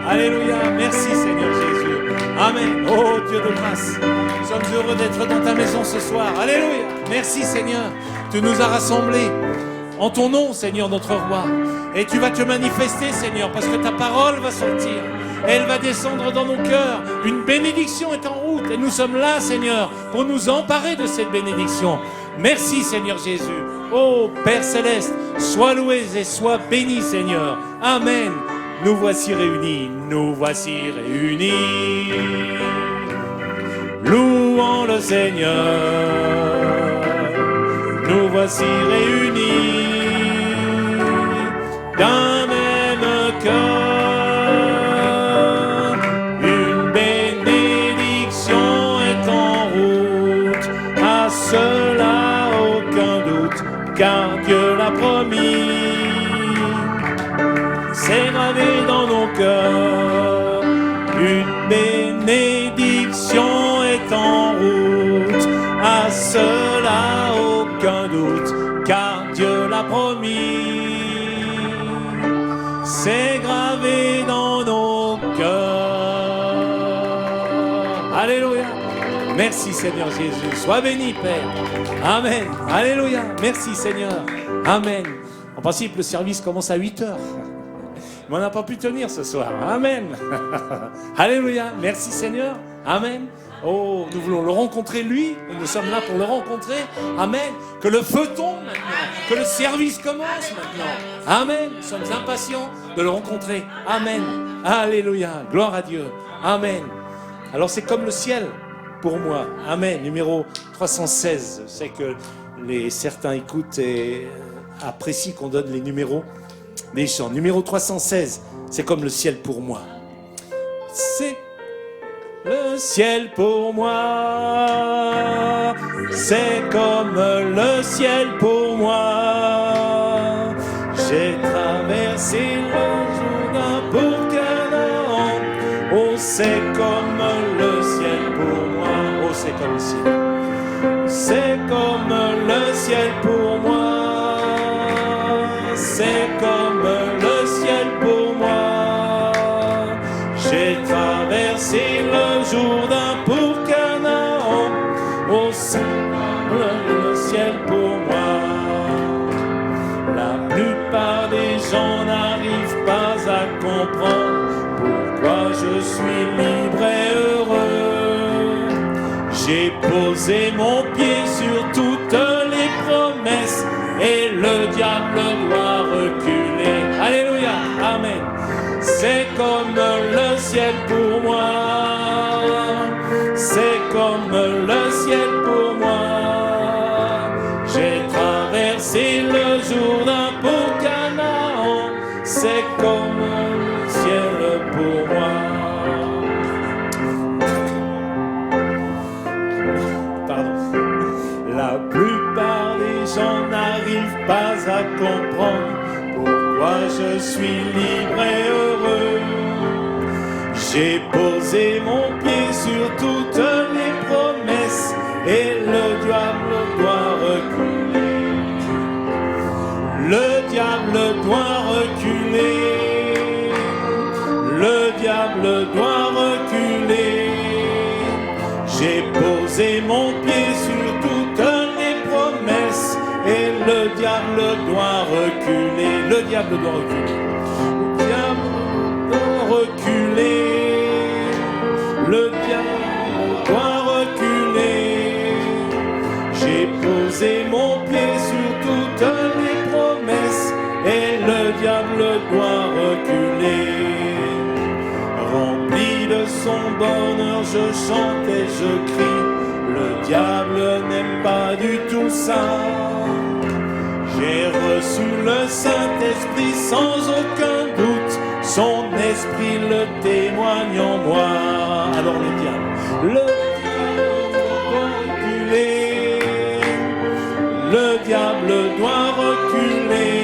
Alléluia. Merci Seigneur Jésus. Amen. Oh Dieu de grâce, nous sommes heureux d'être dans ta maison ce soir. Alléluia. Merci Seigneur. Tu nous as rassemblés en ton nom, Seigneur, notre roi. Et tu vas te manifester, Seigneur, parce que ta parole va sortir. Elle va descendre dans nos cœurs. Une bénédiction est en route. Et nous sommes là, Seigneur, pour nous emparer de cette bénédiction. Merci, Seigneur Jésus. Oh, Père Céleste, sois loué et sois béni, Seigneur. Amen. Nous voici réunis. Nous voici réunis. Louons le Seigneur. Nous voici réunis d'un même cœur. Une bénédiction est en route, à cela aucun doute, car Dieu l'a promis. C'est gravé dans nos cœurs. Une bénédiction est en route, à cela aucun doute, car Dieu l'a promis. C'est gravé dans nos cœurs. Alléluia. Merci Seigneur Jésus. Sois béni Père. Amen. Alléluia. Merci Seigneur. Amen. En principe, le service commence à 8h. Mais on n'a pas pu tenir ce soir. Amen. Alléluia. Merci Seigneur. Amen. Oh, nous voulons le rencontrer lui, nous sommes là pour le rencontrer. Amen. Que le feu tombe maintenant, que le service commence maintenant. Amen. Nous sommes impatients de le rencontrer. Amen. Alléluia. Gloire à Dieu. Amen. Alors c'est comme le ciel pour moi. Amen. Numéro 316. Je sais que certains écoutent et apprécient qu'on donne les numéros des chants. Numéro 316. C'est comme le ciel pour moi. C'est le ciel pour moi, c'est comme le ciel pour moi. J'ai traversé le Jourdain pour Canaan. Oh, c'est comme le ciel pour moi. Oh, c'est comme le ciel. C'est comme le ciel pour moi. C'est comme le ciel pour moi. J'ai traversé le Jourdain pour Canaan. Oh, c'est comme le ciel pour moi. La plupart des gens n'arrivent pas à comprendre pourquoi je suis libre et heureux. J'ai posé mon pied sur toutes les promesses et le diable doit reculer. Alléluia, amen. C'est comme le ciel pour moi. C'est comme le ciel pour moi. J'ai traversé le Jourdain pour Canaan. C'est comme le ciel pour moi. Pardon. La plupart des gens n'arrivent pas à comprendre pourquoi je suis libre et heureux. J'ai posé mon pied sur toutes les promesses et le diable doit reculer. Le diable doit reculer. Le diable doit reculer. J'ai posé mon pied sur toutes les promesses et le diable doit reculer. Le diable doit reculer. Le diable doit reculer. Le diable doit reculer. J'ai posé mon pied sur toutes les promesses et le diable doit reculer. Rempli de son bonheur, je chante et je crie. Le diable n'aime pas du tout ça. J'ai reçu le Saint-Esprit sans aucun doute. Son esprit le témoigne en moi. Alors le diable doit reculer. Le diable doit reculer.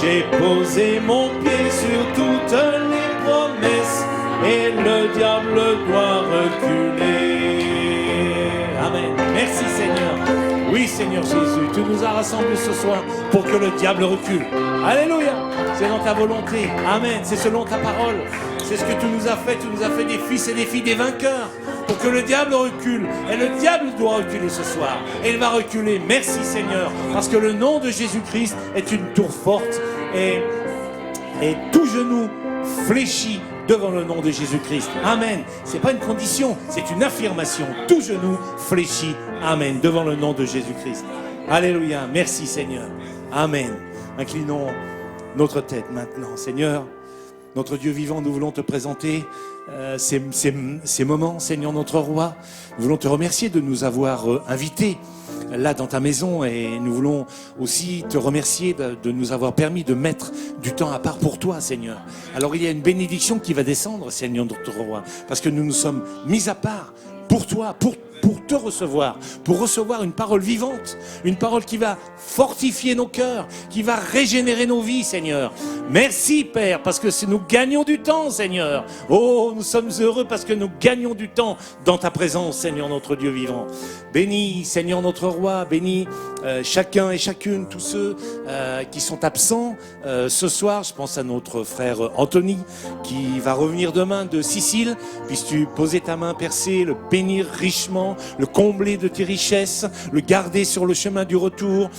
J'ai posé mon pied sur toutes les promesses et le diable doit reculer. Amen. Merci Seigneur. Oui Seigneur Jésus, tu nous as rassemblés ce soir pour que le diable recule. Alléluia. C'est dans ta volonté. Amen. C'est selon ta parole. C'est ce que tu nous as fait. Tu nous as fait des fils et des filles des vainqueurs pour que le diable recule. Et le diable doit reculer ce soir. Et il va reculer. Merci Seigneur. Parce que le nom de Jésus-Christ est une tour forte. Et tout genou fléchit devant le nom de Jésus-Christ. Amen. Ce n'est pas une condition, c'est une affirmation. Tout genou fléchit. Amen. Devant le nom de Jésus-Christ. Alléluia. Merci Seigneur. Amen. Inclinons notre tête maintenant. Seigneur, notre Dieu vivant, nous voulons te présenter ces moments, Seigneur notre roi. Nous voulons te remercier de nous avoir invités là dans ta maison et nous voulons aussi te remercier de nous avoir permis de mettre du temps à part pour toi, Seigneur. Alors il y a une bénédiction qui va descendre, Seigneur notre roi, parce que nous nous sommes mis à part pour toi, pour te recevoir, pour recevoir une parole vivante, une parole qui va fortifier nos cœurs, qui va régénérer nos vies, Seigneur. Merci, Père, parce que nous gagnons du temps, Seigneur. Oh, nous sommes heureux parce que nous gagnons du temps dans ta présence, Seigneur, notre Dieu vivant. Bénis, Seigneur, notre Roi, bénis chacun et chacune, tous ceux qui sont absents ce soir. Je pense à notre frère Anthony, qui va revenir demain de Sicile. Puisses-tu poser ta main percée, le bénir richement, le combler de tes richesses, le garder sur le chemin du retour,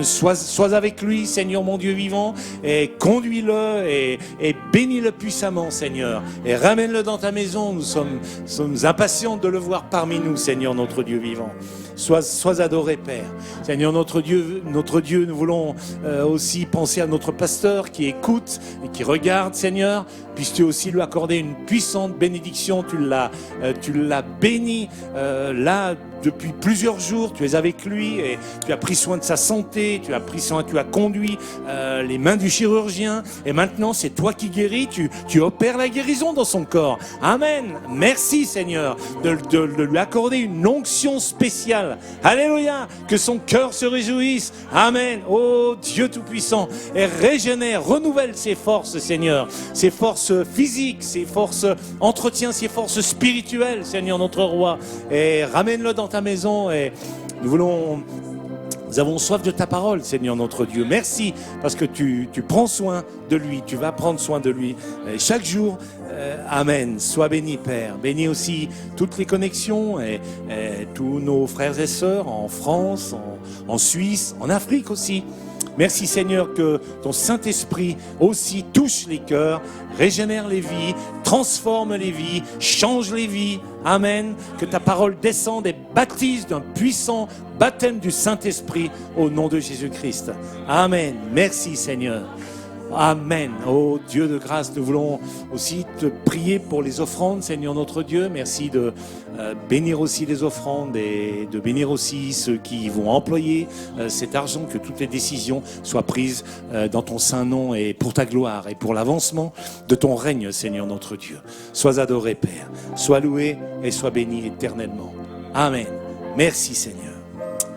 sois avec lui, Seigneur mon Dieu vivant, et conduis-le et bénis-le puissamment, Seigneur, et ramène-le dans ta maison. Nous sommes impatients de le voir parmi nous, Seigneur notre Dieu vivant. Sois adoré, Père. Seigneur notre Dieu, nous voulons aussi penser à notre pasteur qui écoute et qui regarde, Seigneur. Puisses-tu aussi lui accorder une puissante bénédiction. Tu l'as béni là depuis plusieurs jours. Tu es avec lui et tu as pris soin de sa santé, tu as conduit les mains du chirurgien et maintenant c'est toi qui guéris, tu opères la guérison dans son corps. Amen. Merci Seigneur de lui accorder une onction spéciale. Alléluia. Que son cœur se réjouisse. Amen. Oh Dieu Tout-Puissant, et régénère, renouvelle ses forces, Seigneur, ses forces physiques, ses forces entretient ses forces spirituelles, Seigneur notre Roi, et ramène-le dans ta maison. Et nous avons soif de ta parole, Seigneur notre Dieu. Merci parce que tu prends soin de lui, tu vas prendre soin de lui chaque jour. Amen. Sois béni, Père. Bénis aussi toutes les connexions et tous nos frères et sœurs en France, en Suisse, en Afrique aussi. Merci Seigneur que ton Saint-Esprit aussi touche les cœurs, régénère les vies, transforme les vies, change les vies. Amen. Que ta parole descende et baptise d'un puissant baptême du Saint-Esprit au nom de Jésus-Christ. Amen. Merci Seigneur. Amen. Oh Dieu de grâce, nous voulons aussi te prier pour les offrandes, Seigneur notre Dieu. Merci de bénir aussi les offrandes et de bénir aussi ceux qui vont employer cet argent, que toutes les décisions soient prises dans ton saint nom et pour ta gloire et pour l'avancement de ton règne, Seigneur notre Dieu. Sois adoré, Père. Sois loué et sois béni éternellement. Amen. Merci, Seigneur.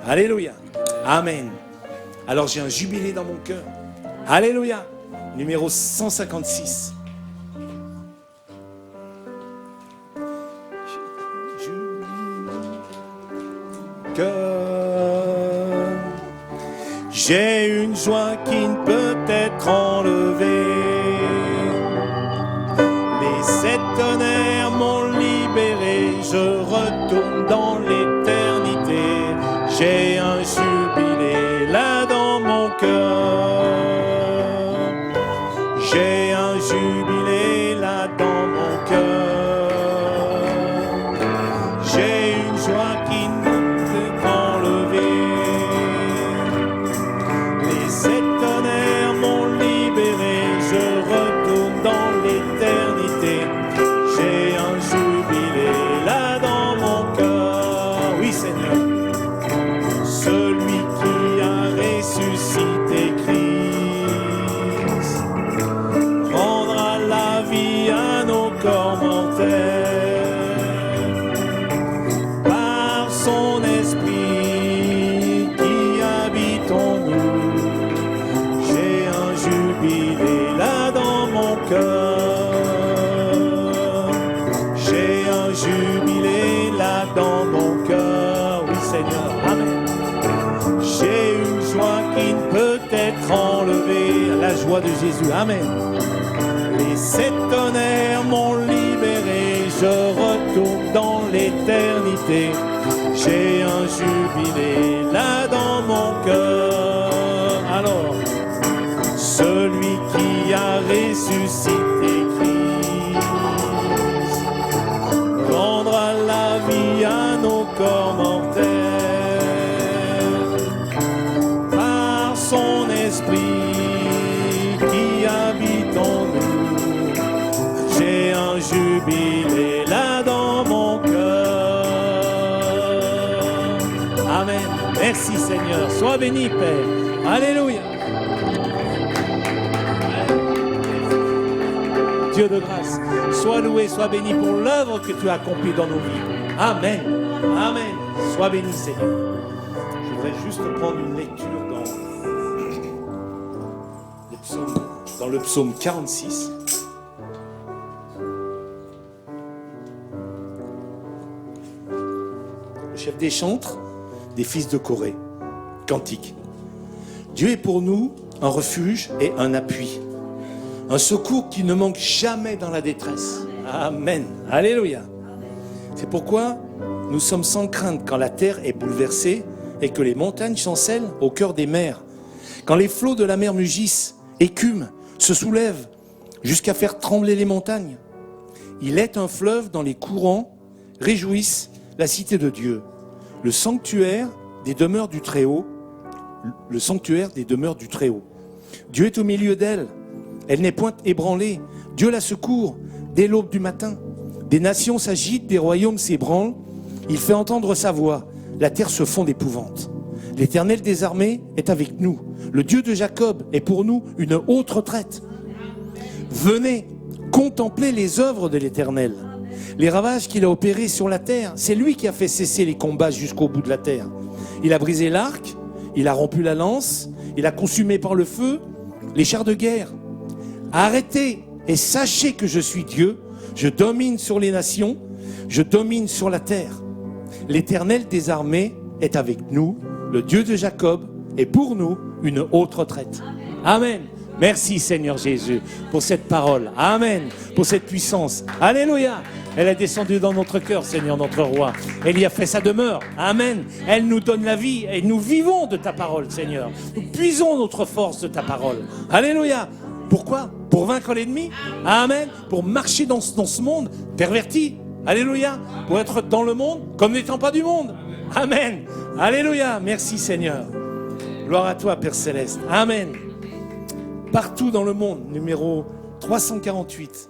Alléluia. Amen. Alors j'ai un jubilé dans mon cœur. Alléluia. Numéro 156. J'ai une joie qui ne peut être enlevée. Les 7 tonnerres m'ont libéré. Je retourne dans l'éternité. J'ai un jubilé là dans mon cœur. J'ai un jubilé là dans mon cœur. J'ai une joie qui ne peut enlever. Les 7 tonnerres m'ont libéré. Je retourne dans l'éternité. J'ai un jubilé là dans mon cœur. Oui Seigneur. Celui qui a ressuscité Christ rendra la vie à nos corps mortels. Par son esprit qui habite en nous, j'ai un jubilé là dans mon cœur. J'ai un jubilé là dans mon cœur. Oui Seigneur, amen. J'ai voix de Jésus. Amen. Les 7 tonnerres m'ont libéré, je retourne dans l'éternité. J'ai un jubilé là dans mon cœur. Alors, celui qui a ressuscité Christ rendra la vie à nos corps mortels. Par son esprit qui habite en nous, j'ai un jubilé là dans mon cœur. Amen. Merci Seigneur. Sois béni Père. Alléluia. Dieu de grâce, sois loué, sois béni pour l'œuvre que tu as accomplie dans nos vies. Amen. Amen. Sois béni Seigneur. Je voudrais juste prendre une lecture dans le psaume 46. Le chef des chantres des fils de Corée. Cantique. Dieu est pour nous un refuge et un appui. Un secours qui ne manque jamais dans la détresse. Amen. Alléluia. C'est pourquoi nous sommes sans crainte quand la terre est bouleversée et que les montagnes chancellent au cœur des mers. Quand les flots de la mer mugissent, écument, se soulèvent jusqu'à faire trembler les montagnes. Il est un fleuve dans les courants, réjouissent la cité de Dieu. Le sanctuaire des demeures du Très-Haut. Le sanctuaire des demeures du Très-Haut. Dieu est au milieu d'elle. Elle n'est point ébranlée. Dieu la secourt dès l'aube du matin. Des nations s'agitent, des royaumes s'ébranlent. Il fait entendre sa voix. La terre se fond d'épouvante. L'Éternel des armées est avec nous. Le Dieu de Jacob est pour nous une haute retraite. Venez contempler les œuvres de l'Éternel. Les ravages qu'il a opérés sur la terre. C'est lui qui a fait cesser les combats jusqu'au bout de la terre. Il a brisé l'arc, il a rompu la lance, il a consumé par le feu les chars de guerre. Arrêtez et sachez que je suis Dieu. Je domine sur les nations, je domine sur la terre. L'Éternel des armées est avec nous. Le Dieu de Jacob est pour nous une haute retraite. Amen. Merci Seigneur Jésus pour cette parole. Amen. Pour cette puissance. Alléluia. Elle est descendue dans notre cœur, Seigneur, notre roi. Elle y a fait sa demeure. Amen. Elle nous donne la vie et nous vivons de ta parole, Seigneur. Nous puisons notre force de ta parole. Alléluia. Pourquoi? Pour vaincre l'ennemi. Amen. Pour marcher dans ce monde perverti. Alléluia. Pour être dans le monde comme n'étant pas du monde. Amen. Alléluia. Merci Seigneur. Gloire à toi, Père Céleste. Amen. Partout dans le monde, numéro 348.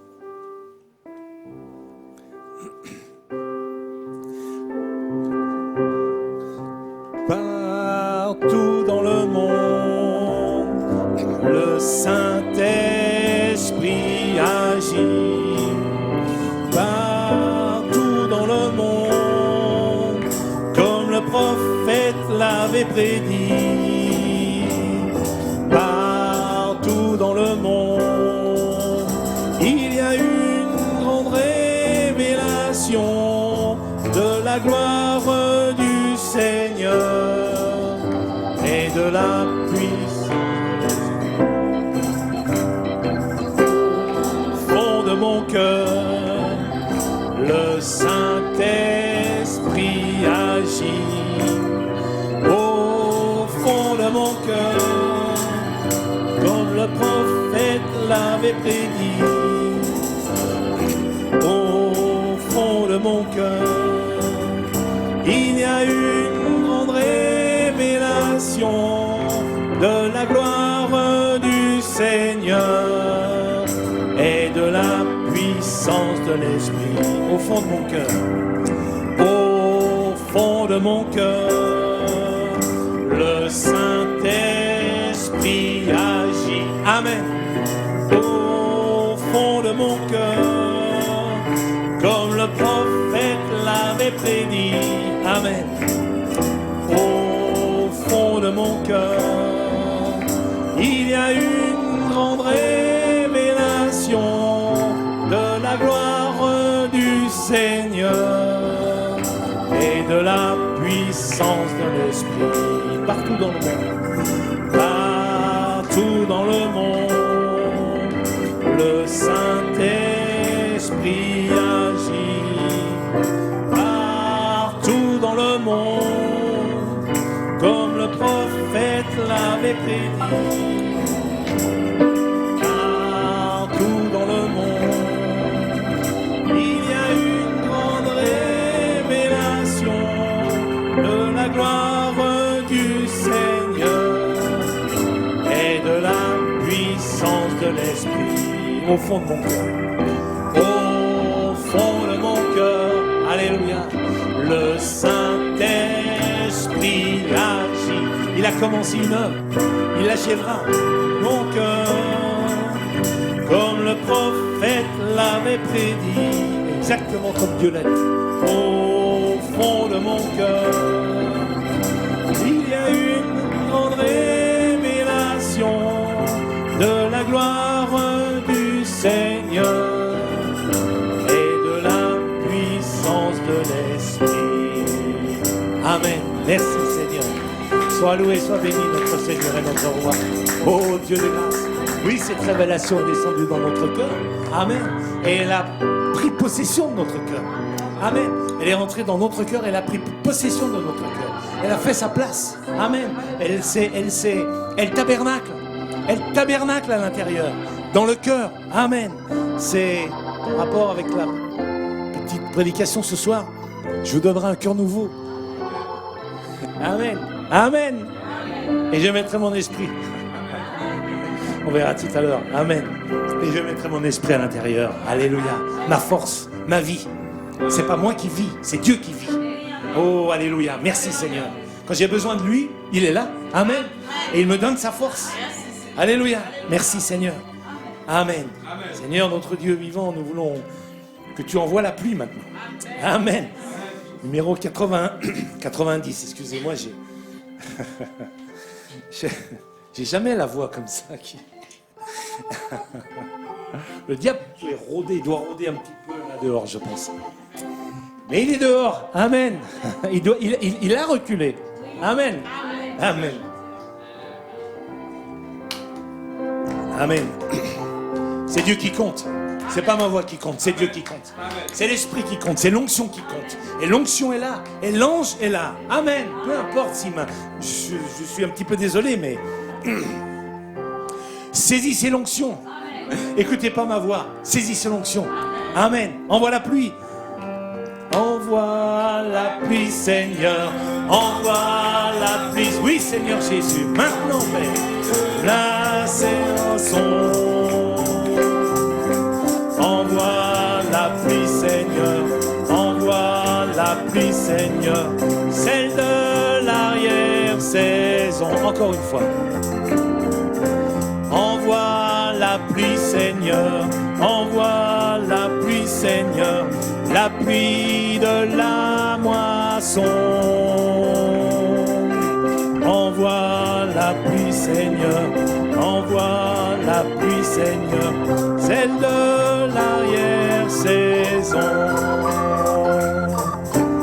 Partout dans le monde, le Saint-Esprit agit. Partout dans le monde, comme le prophète l'avait prédit. Partout dans le monde, il y a une grande révélation de la gloire du Seigneur et de la puissance. Au fond de mon cœur, le Saint-Esprit agit. Au fond de mon cœur, comme le prophète l'avait prédit. Au fond de mon cœur, il y a une grande révélation de la gloire du Seigneur et de la puissance de l'Esprit. Au fond de mon cœur, au fond de mon cœur, le Saint-Esprit agit. Amen. Au fond de mon cœur, comme le prophète l'avait prédit. Amen. Au fond de mon cœur, il y a une grande révélation de la gloire du Seigneur et de la puissance de l'Esprit. Partout dans le monde, partout dans le monde, prédit. Partout dans le monde, il y a une grande révélation de la gloire du Seigneur et de la puissance de l'Esprit au fond de mon cœur. Au fond de mon cœur, alléluia, le Saint-Esprit agit. Il a commencé une œuvre, il l'achèvera. Mon cœur, comme le prophète l'avait prédit, exactement comme Dieu l'a dit. Au fond de mon cœur, il y a une grande révélation de la gloire du Seigneur et de la puissance de l'Esprit. Amen. Merci Seigneur. Sois loué, sois béni notre Seigneur et notre Roi. Oh Dieu de grâce. Oui, cette révélation est descendue dans notre cœur. Amen. Et elle a pris possession de notre cœur. Amen. Elle est rentrée dans notre cœur, elle a pris possession de notre cœur. Elle a fait sa place. Amen. Elle tabernacle. Elle tabernacle à l'intérieur, dans le cœur. Amen. C'est en rapport avec la petite prédication ce soir. Je vous donnerai un cœur nouveau. Amen. Amen. Et je mettrai mon esprit. On verra tout à l'heure. Amen. Et je mettrai mon esprit à l'intérieur. Alléluia. Ma force, ma vie. C'est pas moi qui vis, c'est Dieu qui vit. Oh, alléluia. Merci Seigneur. Quand j'ai besoin de lui, il est là. Amen. Et il me donne sa force. Alléluia. Merci Seigneur. Amen. Amen. Seigneur, notre Dieu vivant, nous voulons que tu envoies la pluie maintenant. Amen. Numéro 90, excusez-moi, j'ai jamais la voix comme ça. Le diable il doit rôder un petit peu là dehors, je pense. Mais il est dehors. Amen. Il a reculé. Amen. Amen. Amen. C'est Dieu qui compte. C'est pas ma voix qui compte, c'est Dieu qui compte. C'est l'esprit qui compte, c'est l'onction qui compte. Et l'onction est là, et l'ange est là. Amen. Peu importe si je suis un petit peu désolé, mais saisissez l'onction. Écoutez pas ma voix, saisissez l'onction. Amen. Envoie la pluie. Envoie la pluie, Seigneur. Envoie la pluie. Oui, Seigneur Jésus. Maintenant, Père. Là, c'est un son. Envoie la pluie, Seigneur. Envoie la pluie, Seigneur. Celle de l'arrière-saison. Encore une fois. Envoie la pluie, Seigneur. Envoie la pluie, Seigneur. La pluie de la moisson. Envoie la pluie, Seigneur. Envoie la pluie, Seigneur. Celle de l'arrière-saison.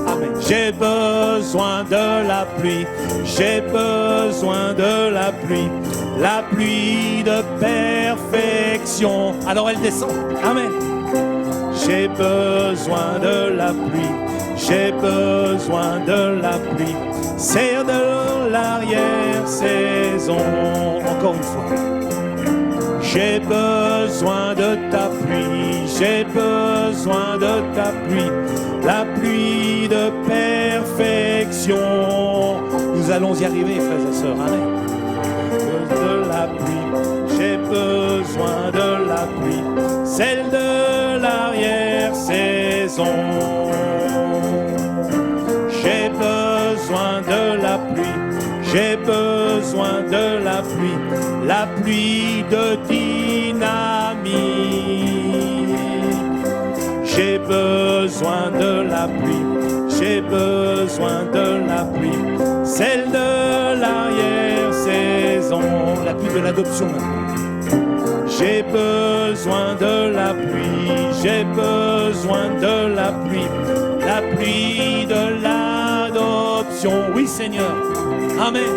Amen. J'ai besoin de la pluie. J'ai besoin de la pluie. La pluie de perfection. Alors elle descend. Amen. J'ai besoin de la pluie. J'ai besoin de la pluie. C'est de l'arrière-saison. Encore une fois. J'ai besoin de ta pluie. J'ai besoin de ta pluie. La pluie de perfection. Nous allons y arriver, frères et sœurs. Amen. De la pluie. J'ai besoin de la pluie. Celle de l'arrière-saison. J'ai besoin de la pluie. J'ai besoin de la pluie de dynamique. J'ai besoin de la pluie. J'ai besoin de la pluie. Celle de l'arrière-saison. La pluie de l'adoption maintenant. J'ai besoin de la pluie, j'ai besoin de la pluie de l'adoption. Oui Seigneur, Amen.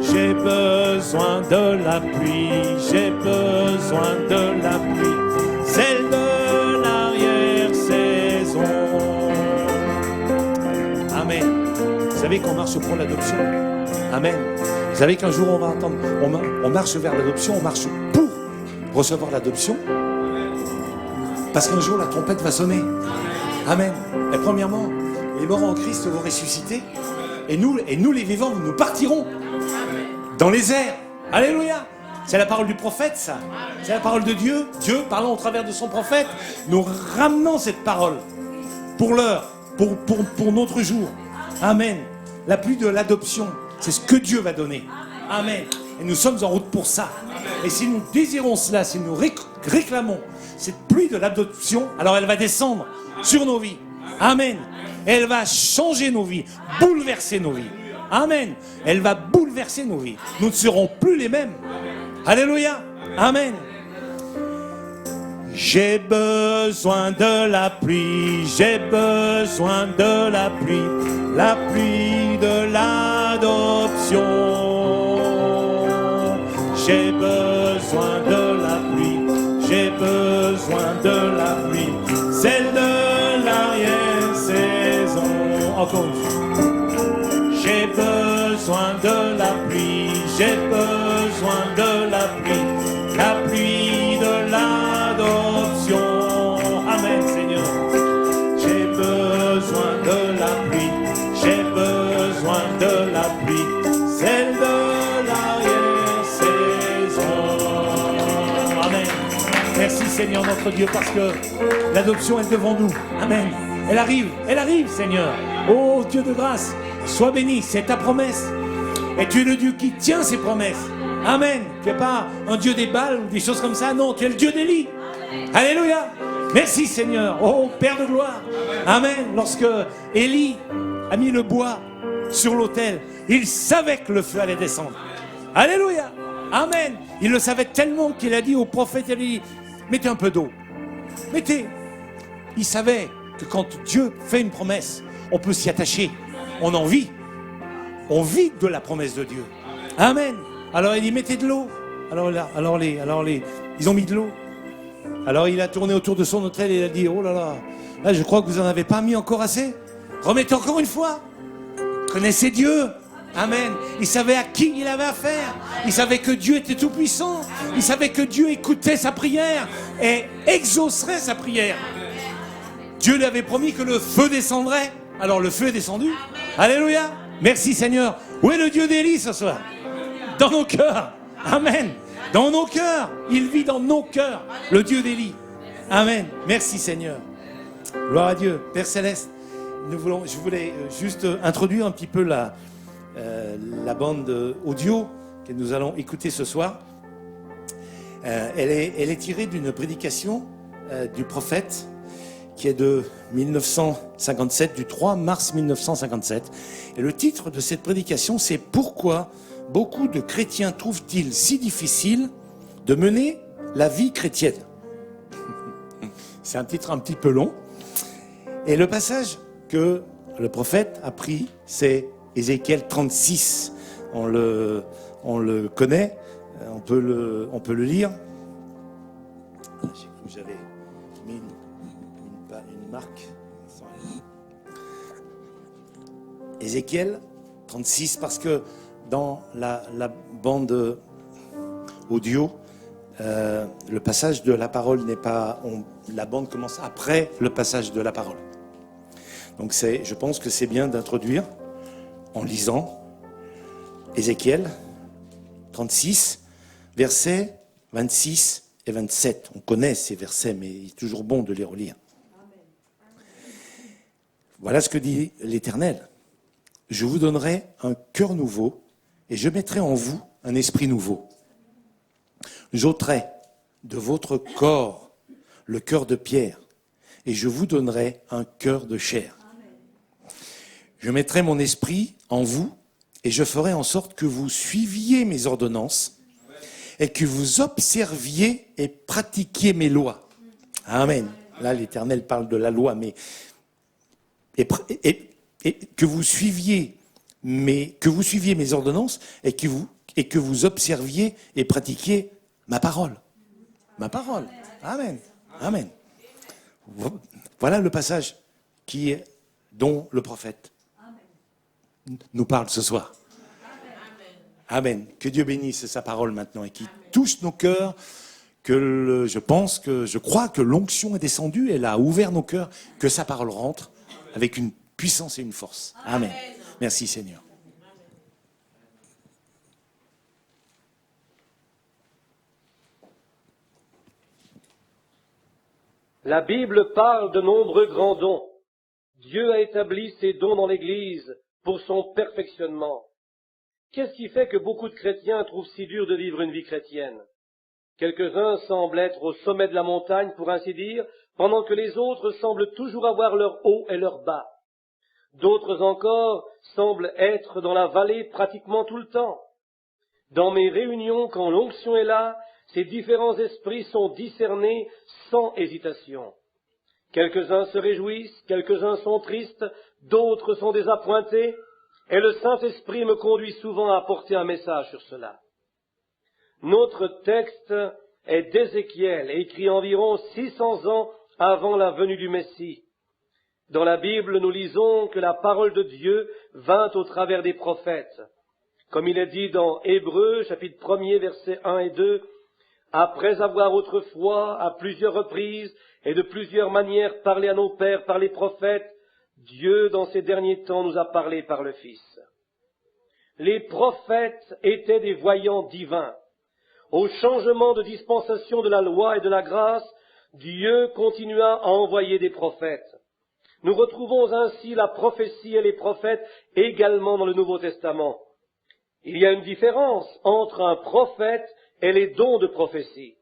J'ai besoin de la pluie, j'ai besoin de la pluie, celle de l'arrière-saison. Amen. Vous savez qu'on marche pour l'adoption. Amen. Vous savez qu'un jour, on va entendre, on marche vers l'adoption, on marche pour recevoir l'adoption. Parce qu'un jour, la trompette va sonner. Amen. Et premièrement, les morts en Christ vont ressusciter. Et nous, les vivants, nous partirons dans les airs. Alléluia. C'est la parole du prophète, ça. C'est la parole de Dieu. Dieu, parlant au travers de son prophète, nous ramenons cette parole pour l'heure, pour notre jour. Amen. La pluie de l'adoption, c'est ce que Dieu va donner. Amen. Et nous sommes en route pour ça. Et si nous désirons cela, si nous réclamons cette pluie de l'adoption, alors elle va descendre sur nos vies. Amen. Et elle va changer nos vies, bouleverser nos vies. Amen. Elle va bouleverser nos vies. Nous ne serons plus les mêmes. Alléluia. Amen. J'ai besoin de la pluie, j'ai besoin de la pluie de l'adoption. J'ai besoin de la pluie, j'ai besoin de la pluie, celle de l'arrière-saison. Encore une fois. J'ai besoin de la pluie, j'ai besoin de la pluie de l'adoption. Amen, Seigneur. J'ai besoin de la pluie, j'ai besoin de la pluie, celle de l'arrière-saison. Amen. Merci, Seigneur, notre Dieu, parce que l'adoption est devant nous. Amen. Elle arrive, Seigneur. Oh, Dieu de grâce, sois béni, c'est ta promesse. Et tu es le Dieu qui tient ses promesses. Amen. Tu n'es pas un Dieu des Baals ou des choses comme ça. Non, tu es le Dieu d'Élie. Alléluia. Merci Seigneur. Oh Père de gloire. Amen. Lorsque Élie a mis le bois sur l'autel, il savait que le feu allait descendre. Alléluia. Amen. Il le savait tellement qu'il a dit au prophète Élie, mettez un peu d'eau. Mettez. Il savait que quand Dieu fait une promesse, on peut s'y attacher. On en vit. On vit de la promesse de Dieu. Amen. Alors il dit, mettez de l'eau. Alors ils ont mis de l'eau. Alors il a tourné autour de son autel et il a dit, oh là, je crois que vous n'en avez pas mis encore assez. Remettez encore une fois. Connaissez Dieu. Amen. Il savait à qui il avait affaire. Il savait que Dieu était tout puissant. Il savait que Dieu écoutait sa prière et exaucerait sa prière. Dieu lui avait promis que le feu descendrait. Alors le feu est descendu. Alléluia. Merci Seigneur. Où est le Dieu d'Élie ce soir? Dans nos cœurs. Amen. Dans nos cœurs. Il vit dans nos cœurs. Le Dieu d'Élie. Amen. Merci Seigneur. Gloire à Dieu. Père Céleste, je voulais juste introduire un petit peu la bande audio que nous allons écouter ce soir. Elle est tirée d'une prédication du prophète qui est de 1957, du 3 mars 1957. Et le titre de cette prédication, c'est « Pourquoi beaucoup de chrétiens trouvent-ils si difficile de mener la vie chrétienne ?» C'est un titre un petit peu long. Et le passage que le prophète a pris, c'est Ézéchiel 36. On le connaît, on peut le lire. J'avais mis une marque. Ézéchiel 36, parce que dans la bande audio, le passage de la parole n'est pas... la bande commence après le passage de la parole. Donc je pense que c'est bien d'introduire en lisant Ézéchiel 36, versets 26 et 27. On connaît ces versets, mais il est toujours bon de les relire. Voilà ce que dit l'Éternel. Je vous donnerai un cœur nouveau et je mettrai en vous un esprit nouveau. J'ôterai de votre corps le cœur de pierre et je vous donnerai un cœur de chair. Je mettrai mon esprit en vous et je ferai en sorte que vous suiviez mes ordonnances et que vous observiez et pratiquiez mes lois. Amen. Là, l'Éternel parle de la loi, mais et que vous suiviez mes ordonnances et que vous observiez et pratiquiez ma parole. Ma parole. Amen. Amen. Voilà le passage dont le prophète nous parle ce soir. Amen. Que Dieu bénisse sa parole maintenant et qui touche nos cœurs. Je crois que l'onction est descendue, elle a ouvert nos cœurs, que sa parole rentre avec une puissance et une force. Amen. Merci Seigneur. La Bible parle de nombreux grands dons. Dieu a établi ces dons dans l'Église pour son perfectionnement. Qu'est-ce qui fait que beaucoup de chrétiens trouvent si dur de vivre une vie chrétienne? Quelques-uns semblent être au sommet de la montagne, pour ainsi dire, pendant que les autres semblent toujours avoir leur haut et leur bas. D'autres encore semblent être dans la vallée pratiquement tout le temps. Dans mes réunions, quand l'onction est là, ces différents esprits sont discernés sans hésitation. Quelques-uns se réjouissent, quelques-uns sont tristes, d'autres sont désappointés, et le Saint-Esprit me conduit souvent à apporter un message sur cela. Notre texte est d'Ézéchiel, écrit environ 600 ans avant la venue du Messie. Dans la Bible, nous lisons que la parole de Dieu vint au travers des prophètes. Comme il est dit dans Hébreux, chapitre 1er, versets 1 et 2, « Après avoir autrefois, à plusieurs reprises et de plusieurs manières parlé à nos pères par les prophètes, Dieu, dans ces derniers temps, nous a parlé par le Fils. » Les prophètes étaient des voyants divins. Au changement de dispensation de la loi et de la grâce, Dieu continua à envoyer des prophètes. Nous retrouvons ainsi la prophétie et les prophètes également dans le Nouveau Testament. Il y a une différence entre un prophète et les dons de prophétie.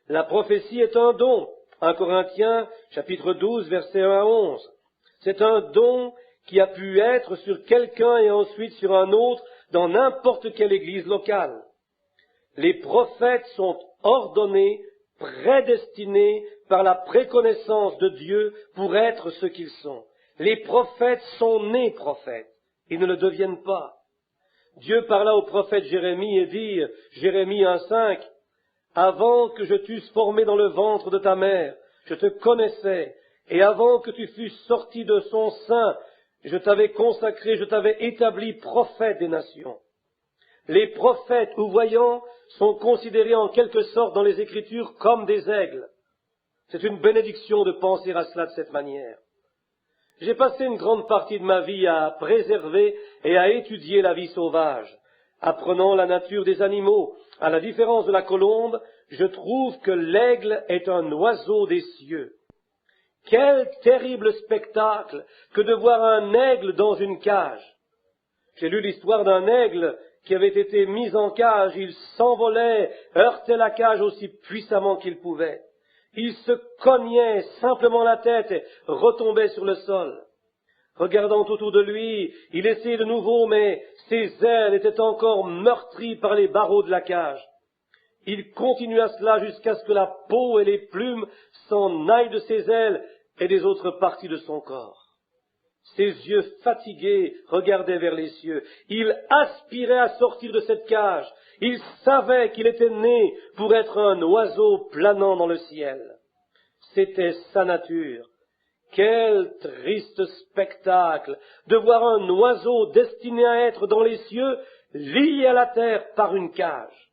La prophétie est un don. 1 Corinthiens, chapitre 12, versets 1 à 11. C'est un don qui a pu être sur quelqu'un et ensuite sur un autre dans n'importe quelle église locale. Les prophètes sont ordonnés, prédestinés par la préconnaissance de Dieu pour être ce qu'ils sont. Les prophètes sont nés prophètes. Ils ne le deviennent pas. Dieu parla au prophète Jérémie et dit, Jérémie 1,5, « Avant que je t'eusse formé dans le ventre de ta mère, je te connaissais, et avant que tu fusses sorti de son sein, je t'avais consacré, je t'avais établi prophète des nations. » Les prophètes ou voyants sont considérés en quelque sorte dans les Écritures comme des aigles. C'est une bénédiction de penser à cela de cette manière. J'ai passé une grande partie de ma vie à préserver et à étudier la vie sauvage. Apprenant la nature des animaux, à la différence de la colombe, je trouve que l'aigle est un oiseau des cieux. Quel terrible spectacle que de voir un aigle dans une cage. J'ai lu l'histoire d'un aigle qui avait été mis en cage. Il s'envolait, heurtait la cage aussi puissamment qu'il pouvait. Il se cognait simplement la tête et retombait sur le sol. Regardant autour de lui, il essayait de nouveau, mais ses ailes étaient encore meurtries par les barreaux de la cage. Il continua cela jusqu'à ce que la peau et les plumes s'en aillent de ses ailes et des autres parties de son corps. Ses yeux fatigués regardaient vers les cieux. Il aspirait à sortir de cette cage. Il savait qu'il était né pour être un oiseau planant dans le ciel. C'était sa nature. Quel triste spectacle de voir un oiseau destiné à être dans les cieux, lié à la terre par une cage.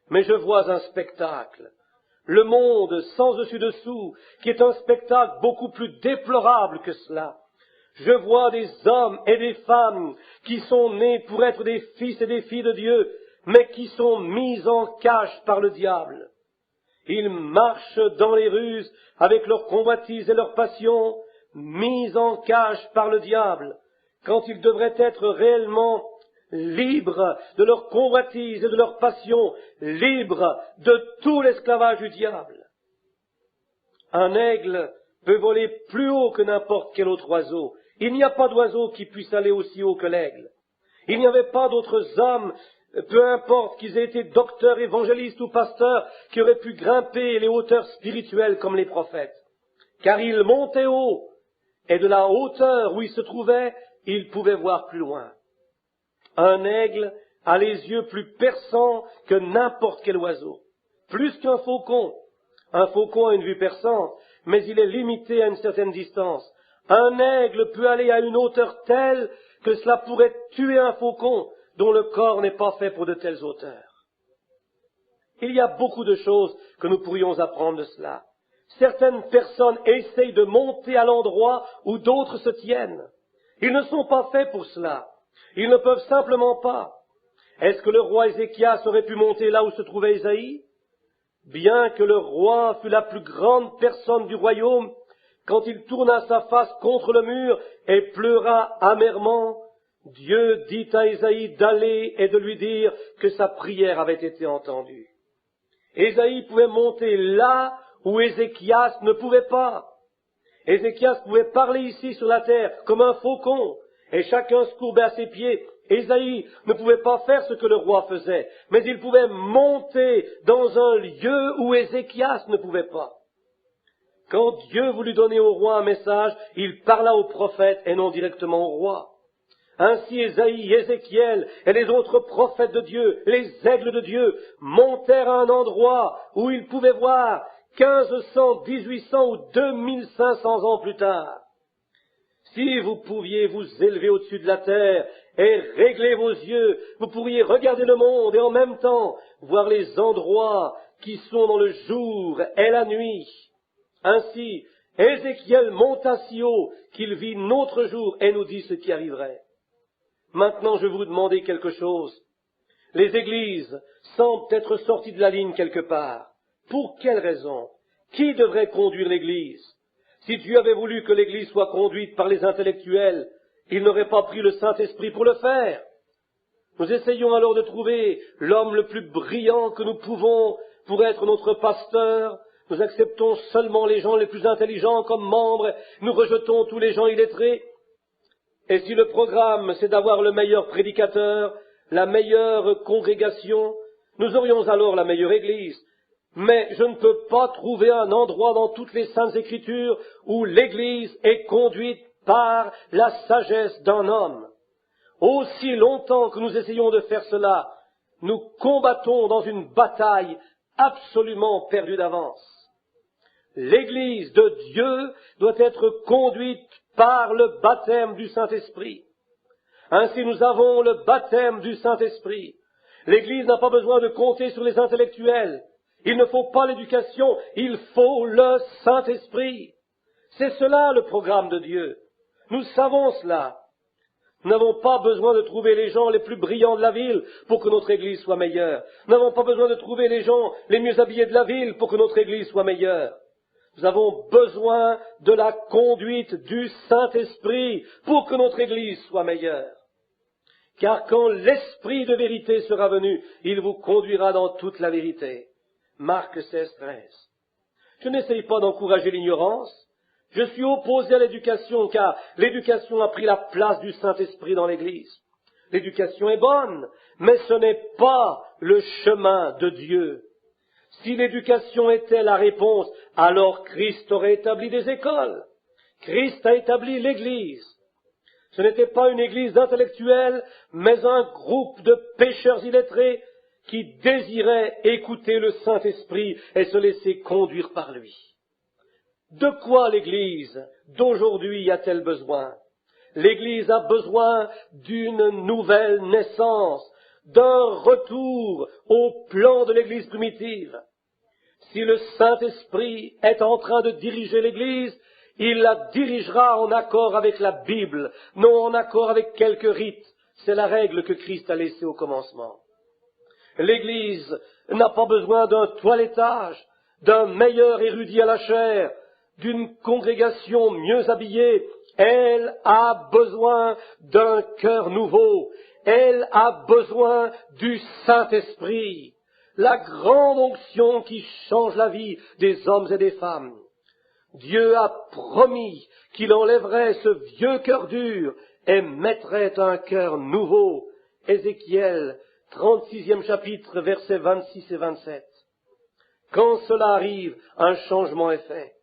Mais je vois un spectacle, le monde sans dessus-dessous, qui est un spectacle beaucoup plus déplorable que cela. Je vois des hommes et des femmes qui sont nés pour être des fils et des filles de Dieu, mais qui sont mis en cage par le diable. Ils marchent dans les rues avec leurs convoitises et leurs passions, mis en cage par le diable, quand ils devraient être réellement libres de leurs convoitises et de leurs passions, libres de tout l'esclavage du diable. Un aigle peut voler plus haut que n'importe quel autre oiseau. Il n'y a pas d'oiseau qui puisse aller aussi haut que l'aigle. Il n'y avait pas d'autres hommes, peu importe qu'ils aient été docteurs, évangélistes ou pasteurs, qui auraient pu grimper les hauteurs spirituelles comme les prophètes. Car ils montaient haut, et de la hauteur où ils se trouvaient, ils pouvaient voir plus loin. Un aigle a les yeux plus perçants que n'importe quel oiseau, plus qu'un faucon. Un faucon a une vue perçante, mais il est limité à une certaine distance. Un aigle peut aller à une hauteur telle que cela pourrait tuer un faucon, dont le corps n'est pas fait pour de telles hauteurs. Il y a beaucoup de choses que nous pourrions apprendre de cela. Certaines personnes essayent de monter à l'endroit où d'autres se tiennent. Ils ne sont pas faits pour cela. Ils ne peuvent simplement pas. Est-ce que le roi Ézéchias aurait pu monter là où se trouvait Ésaïe? Bien que le roi fût la plus grande personne du royaume, quand il tourna sa face contre le mur et pleura amèrement, Dieu dit à Ésaïe d'aller et de lui dire que sa prière avait été entendue. Ésaïe pouvait monter là où Ézéchias ne pouvait pas. Ézéchias pouvait parler ici sur la terre comme un faucon, et chacun se courbait à ses pieds. Ésaïe ne pouvait pas faire ce que le roi faisait, mais il pouvait monter dans un lieu où Ézéchias ne pouvait pas. Quand Dieu voulut donner au roi un message, il parla au prophète et non directement au roi. Ainsi Ésaïe, Ézéchiel et les autres prophètes de Dieu, les aigles de Dieu, montèrent à un endroit où ils pouvaient voir 1500, 1800 ou 2500 ans plus tard. Si vous pouviez vous élever au-dessus de la terre et régler vos yeux, vous pourriez regarder le monde et en même temps voir les endroits qui sont dans le jour et la nuit. Ainsi, Ézéchiel monta si haut qu'il vit notre jour et nous dit ce qui arriverait. Maintenant, je vais vous demander quelque chose. Les églises semblent être sorties de la ligne quelque part. Pour quelle raison? Qui devrait conduire l'église? Si Dieu avait voulu que l'église soit conduite par les intellectuels, il n'aurait pas pris le Saint-Esprit pour le faire. Nous essayons alors de trouver l'homme le plus brillant que nous pouvons pour être notre pasteur. Nous acceptons seulement les gens les plus intelligents comme membres. Nous rejetons tous les gens illettrés. Et si le programme, c'est d'avoir le meilleur prédicateur, la meilleure congrégation, nous aurions alors la meilleure église. Mais je ne peux pas trouver un endroit dans toutes les Saintes Écritures où l'église est conduite par la sagesse d'un homme. Aussi longtemps que nous essayons de faire cela, nous combattons dans une bataille absolument perdue d'avance. L'église de Dieu doit être conduite par le baptême du Saint-Esprit. Ainsi nous avons le baptême du Saint-Esprit. L'église n'a pas besoin de compter sur les intellectuels. Il ne faut pas l'éducation, il faut le Saint-Esprit. C'est cela le programme de Dieu. Nous savons cela. Nous n'avons pas besoin de trouver les gens les plus brillants de la ville pour que notre église soit meilleure. Nous n'avons pas besoin de trouver les gens les mieux habillés de la ville pour que notre église soit meilleure. Nous avons besoin de la conduite du Saint-Esprit pour que notre église soit meilleure. Car quand l'Esprit de vérité sera venu, il vous conduira dans toute la vérité. Marc 16, 13. Je n'essaye pas d'encourager l'ignorance. Je suis opposé à l'éducation, car l'éducation a pris la place du Saint-Esprit dans l'Église. L'éducation est bonne, mais ce n'est pas le chemin de Dieu. Si l'éducation était la réponse, alors Christ aurait établi des écoles. Christ a établi l'Église. Ce n'était pas une église d'intellectuels, mais un groupe de pécheurs illettrés qui désiraient écouter le Saint-Esprit et se laisser conduire par lui. De quoi l'Église d'aujourd'hui a-t-elle besoin? L'Église a besoin d'une nouvelle naissance, d'un retour au plan de l'Église primitive. Si le Saint-Esprit est en train de diriger l'Église, il la dirigera en accord avec la Bible, non en accord avec quelques rites. C'est la règle que Christ a laissée au commencement. L'Église n'a pas besoin d'un toilettage, d'un meilleur érudit à la chair, d'une congrégation mieux habillée. Elle a besoin d'un cœur nouveau. Elle a besoin du Saint-Esprit, la grande onction qui change la vie des hommes et des femmes. Dieu a promis qu'il enlèverait ce vieux cœur dur et mettrait un cœur nouveau. Ézéchiel, 36e chapitre, versets 26 et 27. Quand cela arrive, un changement est fait.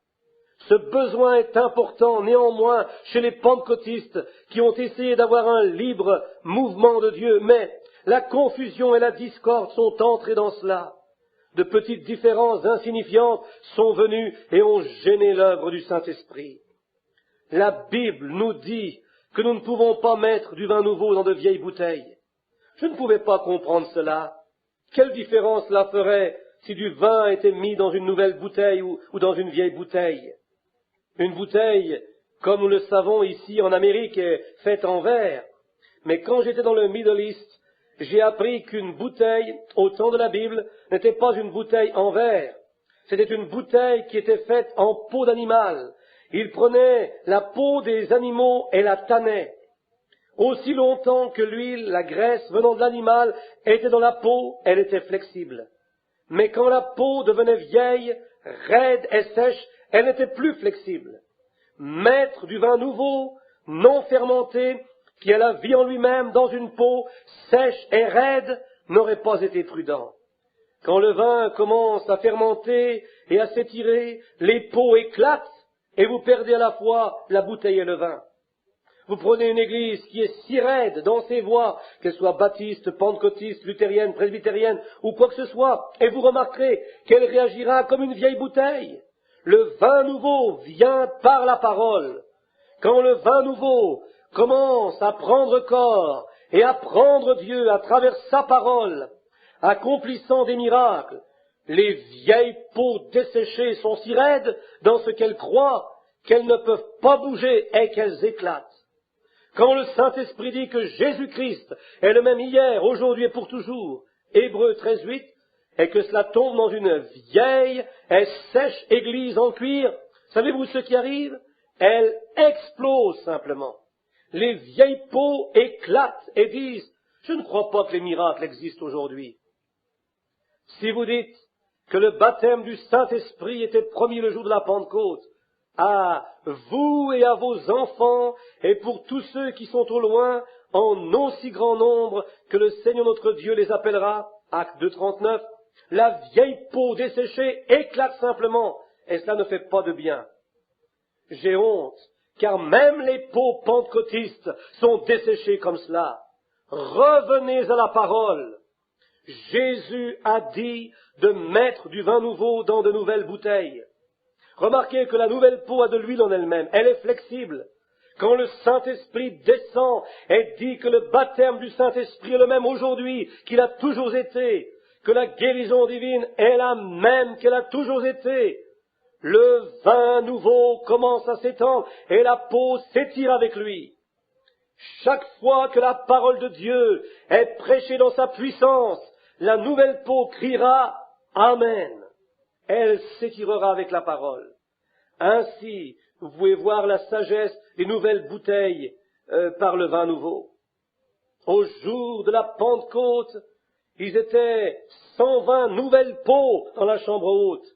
Ce besoin est important néanmoins chez les pentecôtistes qui ont essayé d'avoir un libre mouvement de Dieu, mais la confusion et la discorde sont entrées dans cela. De petites différences insignifiantes sont venues et ont gêné l'œuvre du Saint-Esprit. La Bible nous dit que nous ne pouvons pas mettre du vin nouveau dans de vieilles bouteilles. Je ne pouvais pas comprendre cela. Quelle différence cela ferait si du vin était mis dans une nouvelle bouteille ou dans une vieille bouteille? Une bouteille, comme nous le savons ici en Amérique, est faite en verre. Mais quand j'étais dans le Middle East, j'ai appris qu'une bouteille, au temps de la Bible, n'était pas une bouteille en verre. C'était une bouteille qui était faite en peau d'animal. Il prenait la peau des animaux et la tannait. Aussi longtemps que l'huile, la graisse venant de l'animal était dans la peau, elle était flexible. Mais quand la peau devenait vieille, raide et sèche, elle n'était plus flexible. Mettre du vin nouveau, non fermenté, qui a la vie en lui-même dans une peau sèche et raide, n'aurait pas été prudent. Quand le vin commence à fermenter et à s'étirer, les peaux éclatent et vous perdez à la fois la bouteille et le vin. Vous prenez une église qui est si raide dans ses voies, qu'elle soit baptiste, pentecôtiste, luthérienne, presbytérienne ou quoi que ce soit, et vous remarquerez qu'elle réagira comme une vieille bouteille. Le vin nouveau vient par la parole. Quand le vin nouveau commence à prendre corps et à prendre Dieu à travers sa parole, accomplissant des miracles, les vieilles peaux desséchées sont si raides dans ce qu'elles croient qu'elles ne peuvent pas bouger et qu'elles éclatent. Quand le Saint-Esprit dit que Jésus-Christ est le même hier, aujourd'hui et pour toujours, Hébreux 13:8, et que cela tombe dans une vieille et sèche église en cuir, savez-vous ce qui arrive? Elle explose simplement. Les vieilles peaux éclatent et disent, je ne crois pas que les miracles existent aujourd'hui. Si vous dites que le baptême du Saint-Esprit était promis le jour de la Pentecôte, à vous et à vos enfants, et pour tous ceux qui sont au loin, en aussi grand nombre que le Seigneur notre Dieu les appellera, Acte 2:39, la vieille peau desséchée éclate simplement, et cela ne fait pas de bien. J'ai honte, car même les peaux pentecôtistes sont desséchées comme cela. Revenez à la parole. Jésus a dit de mettre du vin nouveau dans de nouvelles bouteilles. Remarquez que la nouvelle peau a de l'huile en elle-même, elle est flexible. Quand le Saint-Esprit descend et dit que le baptême du Saint-Esprit est le même aujourd'hui qu'il a toujours été, que la guérison divine est la même qu'elle a toujours été, le vin nouveau commence à s'étendre et la peau s'étire avec lui. Chaque fois que la parole de Dieu est prêchée dans sa puissance, la nouvelle peau criera « Amen ». Elle s'étirera avec la parole. Ainsi, vous pouvez voir la sagesse des nouvelles bouteilles par le vin nouveau. Au jour de la Pentecôte, ils étaient 120 nouvelles peaux dans la chambre haute.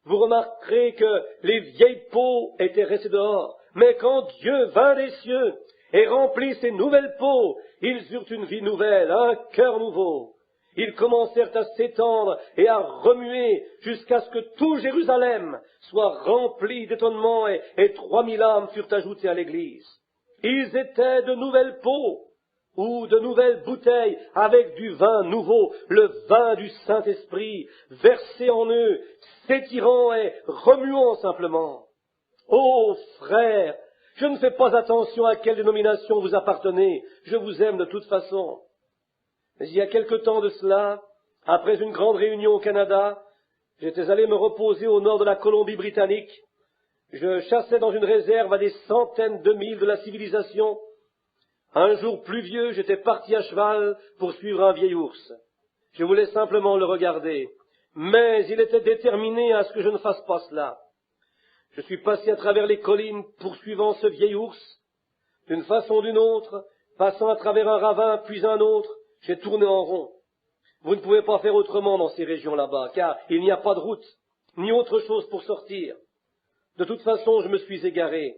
Vous remarquerez que les vieilles peaux étaient restées dehors. Mais quand Dieu vint des cieux et remplit ces nouvelles peaux, ils eurent une vie nouvelle, un cœur nouveau. Ils commencèrent à s'étendre et à remuer jusqu'à ce que tout Jérusalem soit rempli d'étonnement et 3000 âmes furent ajoutées à l'église. Ils étaient de nouvelles peaux ou de nouvelles bouteilles avec du vin nouveau, le vin du Saint-Esprit, versé en eux, s'étirant et remuant simplement. Ô frères, je ne fais pas attention à quelle dénomination vous appartenez, je vous aime de toute façon. Mais il y a quelque temps de cela, après une grande réunion au Canada, j'étais allé me reposer au nord de la Colombie-Britannique. Je chassais dans une réserve à des centaines de milles de la civilisation. Un jour pluvieux, j'étais parti à cheval pour suivre un vieil ours. Je voulais simplement le regarder, mais il était déterminé à ce que je ne fasse pas cela. Je suis passé à travers les collines poursuivant ce vieil ours. D'une façon ou d'une autre, passant à travers un ravin puis un autre, j'ai tourné en rond. Vous ne pouvez pas faire autrement dans ces régions là-bas, car il n'y a pas de route, ni autre chose pour sortir. De toute façon, je me suis égaré.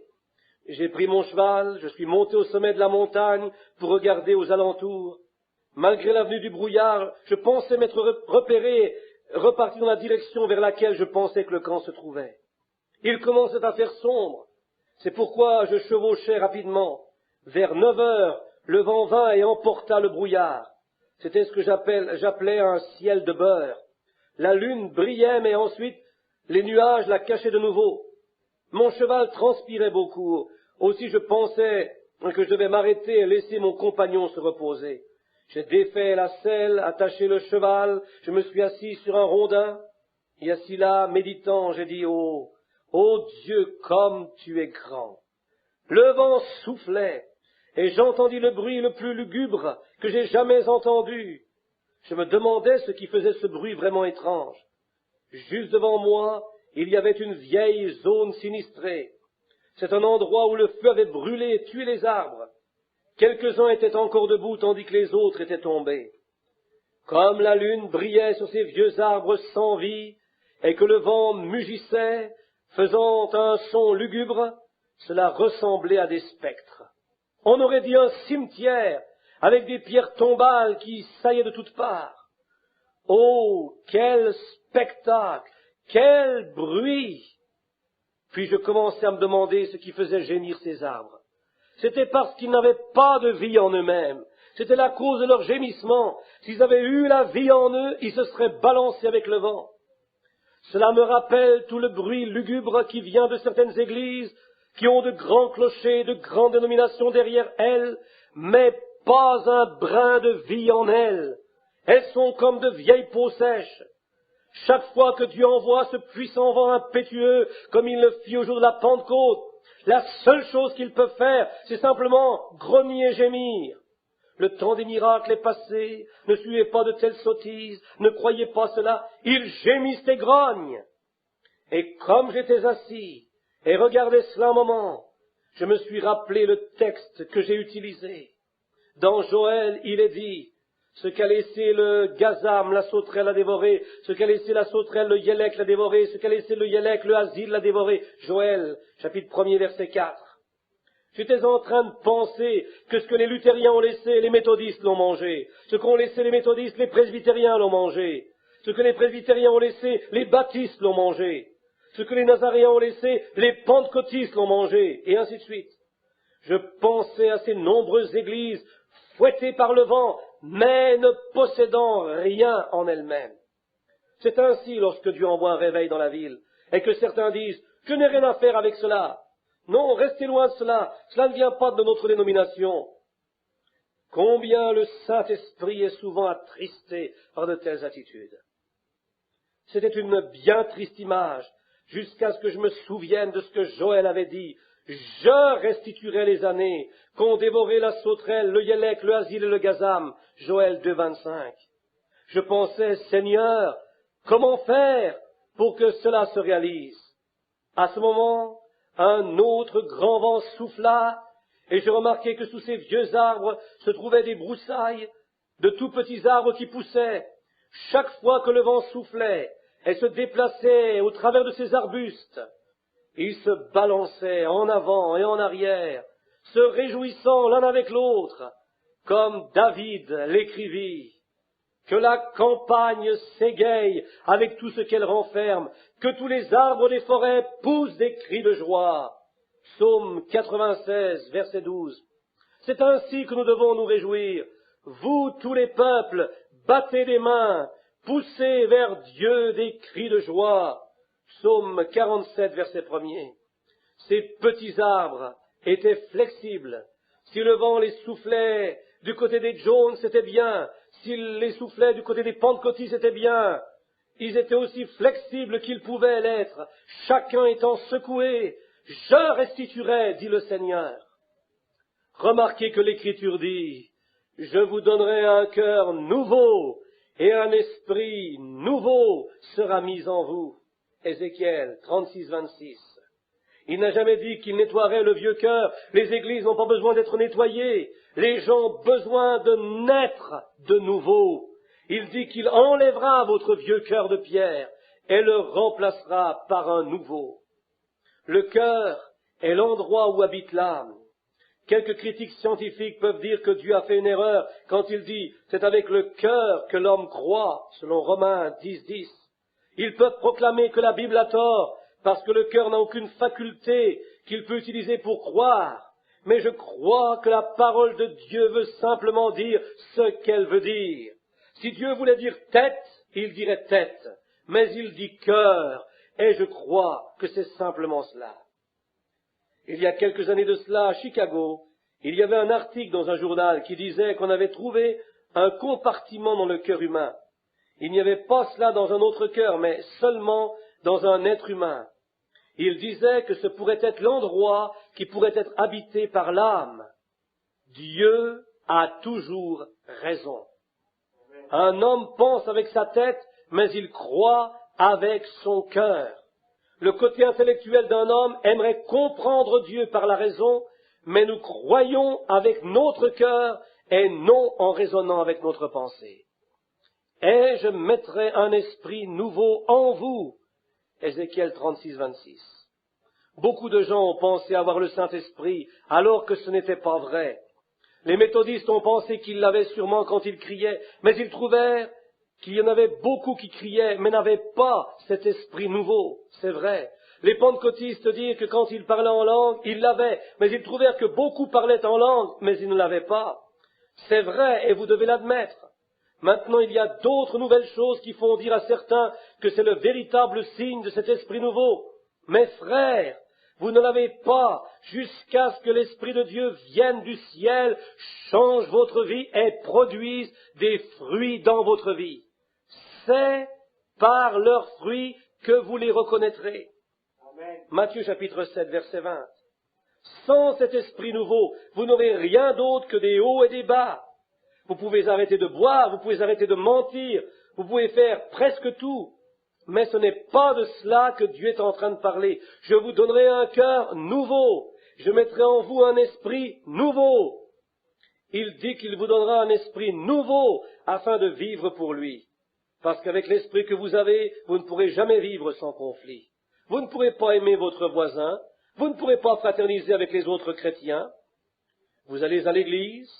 J'ai pris mon cheval, je suis monté au sommet de la montagne pour regarder aux alentours. Malgré l'avenue du brouillard, je pensais m'être repéré, reparti dans la direction vers laquelle je pensais que le camp se trouvait. Il commençait à faire sombre. C'est pourquoi je chevauchais rapidement. Vers 9 heures, le vent vint et emporta le brouillard. C'était ce que j'appelais un ciel de beurre. La lune brillait, mais ensuite, les nuages la cachaient de nouveau. Mon cheval transpirait beaucoup. Aussi, je pensais que je devais m'arrêter et laisser mon compagnon se reposer. J'ai défait la selle, attaché le cheval, je me suis assis sur un rondin, et assis là, méditant, j'ai dit, ô Dieu, comme tu es grand. Le vent soufflait, et j'entendis le bruit le plus lugubre que j'ai jamais entendu. Je me demandais ce qui faisait ce bruit vraiment étrange. Juste devant moi, il y avait une vieille zone sinistrée. C'est un endroit où le feu avait brûlé et tué les arbres. Quelques-uns étaient encore debout, tandis que les autres étaient tombés. Comme la lune brillait sur ces vieux arbres sans vie, et que le vent mugissait, faisant un son lugubre, cela ressemblait à des spectres. On aurait dit un cimetière, avec des pierres tombales qui saillaient de toutes parts. Oh, quel spectacle! Quel bruit! Puis je commençais à me demander ce qui faisait gémir ces arbres. C'était parce qu'ils n'avaient pas de vie en eux-mêmes. C'était la cause de leur gémissement. S'ils avaient eu la vie en eux, ils se seraient balancés avec le vent. Cela me rappelle tout le bruit lugubre qui vient de certaines églises qui ont de grands clochers, de grandes dénominations derrière elles, mais pas un brin de vie en elles. Elles sont comme de vieilles peaux sèches. Chaque fois que Dieu envoie ce puissant vent impétueux, comme il le fit au jour de la Pentecôte, la seule chose qu'ils peuvent faire, c'est simplement grogner et gémir. Le temps des miracles est passé, ne suivez pas de telles sottises, ne croyez pas cela, ils gémissent et grognent. Et comme j'étais assis et regardais cela un moment, je me suis rappelé le texte que j'ai utilisé. Dans Joël, il est dit, ce qu'a laissé le gazam, la sauterelle l'a dévoré, ce qu'a laissé la sauterelle, le yélek l'a dévoré, ce qu'a laissé le yélek, le asile l'a dévoré. Joël, chapitre 1er, verset 4. J'étais en train de penser que ce que les luthériens ont laissé, les méthodistes l'ont mangé. Ce qu'ont laissé les méthodistes, les presbytériens l'ont mangé. Ce que les presbytériens ont laissé, les baptistes l'ont mangé. Ce que les nazaréens ont laissé, les pentecôtistes l'ont mangé. Et ainsi de suite. Je pensais à ces nombreuses églises fouettées par le vent, mais ne possédant rien en elles-mêmes. C'est ainsi lorsque Dieu envoie un réveil dans la ville, et que certains disent, je n'ai rien à faire avec cela. Non, restez loin de cela, cela ne vient pas de notre dénomination. Combien le Saint-Esprit est souvent attristé par de telles attitudes. C'était une bien triste image, jusqu'à ce que je me souvienne de ce que Joël avait dit. Je restituerai les années qu'ont dévoré la sauterelle, le yélek, le asile et le gazam. Joël 2, 25. Je pensais, Seigneur, comment faire pour que cela se réalise? À ce moment, un autre grand vent souffla, et je remarquai que sous ces vieux arbres se trouvaient des broussailles, de tout petits arbres qui poussaient. Chaque fois que le vent soufflait, elles se déplaçaient au travers de ces arbustes. Ils se balançaient en avant et en arrière, se réjouissant l'un avec l'autre, comme David l'écrivit. Que la campagne s'égaye avec tout ce qu'elle renferme, que tous les arbres des forêts poussent des cris de joie. Psaume 96, verset 12. C'est ainsi que nous devons nous réjouir. Vous, tous les peuples, battez des mains, poussez vers Dieu des cris de joie. Psaume 47, verset 1er. Ces petits arbres étaient flexibles. Si le vent les soufflait du côté des Jones, c'était bien. S'il les soufflait du côté des Pentecôtistes, c'était bien. Ils étaient aussi flexibles qu'ils pouvaient l'être, chacun étant secoué. Je restituerai, dit le Seigneur. Remarquez que l'Écriture dit, je vous donnerai un cœur nouveau et un esprit nouveau sera mis en vous. Ézéchiel 36, 26. Il n'a jamais dit qu'il nettoierait le vieux cœur. Les églises n'ont pas besoin d'être nettoyées. Les gens ont besoin de naître de nouveau. Il dit qu'il enlèvera votre vieux cœur de pierre et le remplacera par un nouveau. Le cœur est l'endroit où habite l'âme. Quelques critiques scientifiques peuvent dire que Dieu a fait une erreur quand il dit « c'est avec le cœur que l'homme croit », selon Romains 10, 10. Ils peuvent proclamer que la Bible a tort, parce que le cœur n'a aucune faculté qu'il peut utiliser pour croire. Mais je crois que la parole de Dieu veut simplement dire ce qu'elle veut dire. Si Dieu voulait dire tête, il dirait tête. Mais il dit cœur, et je crois que c'est simplement cela. Il y a quelques années de cela, à Chicago, il y avait un article dans un journal qui disait qu'on avait trouvé un compartiment dans le cœur humain. Il n'y avait pas cela dans un autre cœur, mais seulement dans un être humain. Il disait que ce pourrait être l'endroit qui pourrait être habité par l'âme. Dieu a toujours raison. Un homme pense avec sa tête, mais il croit avec son cœur. Le côté intellectuel d'un homme aimerait comprendre Dieu par la raison, mais nous croyons avec notre cœur et non en raisonnant avec notre pensée. Et je mettrai un esprit nouveau en vous. Ézéchiel 36, 26. Beaucoup de gens ont pensé avoir le Saint-Esprit alors que ce n'était pas vrai. Les méthodistes ont pensé qu'ils l'avaient sûrement quand ils criaient, mais ils trouvèrent qu'il y en avait beaucoup qui criaient, mais n'avaient pas cet esprit nouveau. C'est vrai. Les pentecôtistes dirent que quand ils parlaient en langue, ils l'avaient, mais ils trouvèrent que beaucoup parlaient en langue, mais ils ne l'avaient pas. C'est vrai, et vous devez l'admettre. Maintenant, il y a d'autres nouvelles choses qui font dire à certains que c'est le véritable signe de cet esprit nouveau. Mes frères, vous ne l'avez pas jusqu'à ce que l'Esprit de Dieu vienne du ciel, change votre vie et produise des fruits dans votre vie. C'est par leurs fruits que vous les reconnaîtrez. Amen. Matthieu chapitre 7, verset 20. Sans cet esprit nouveau, vous n'aurez rien d'autre que des hauts et des bas. Vous pouvez arrêter de boire, vous pouvez arrêter de mentir, vous pouvez faire presque tout. Mais ce n'est pas de cela que Dieu est en train de parler. Je vous donnerai un cœur nouveau. Je mettrai en vous un esprit nouveau. Il dit qu'il vous donnera un esprit nouveau afin de vivre pour lui. Parce qu'avec l'esprit que vous avez, vous ne pourrez jamais vivre sans conflit. Vous ne pourrez pas aimer votre voisin. Vous ne pourrez pas fraterniser avec les autres chrétiens. Vous allez à l'église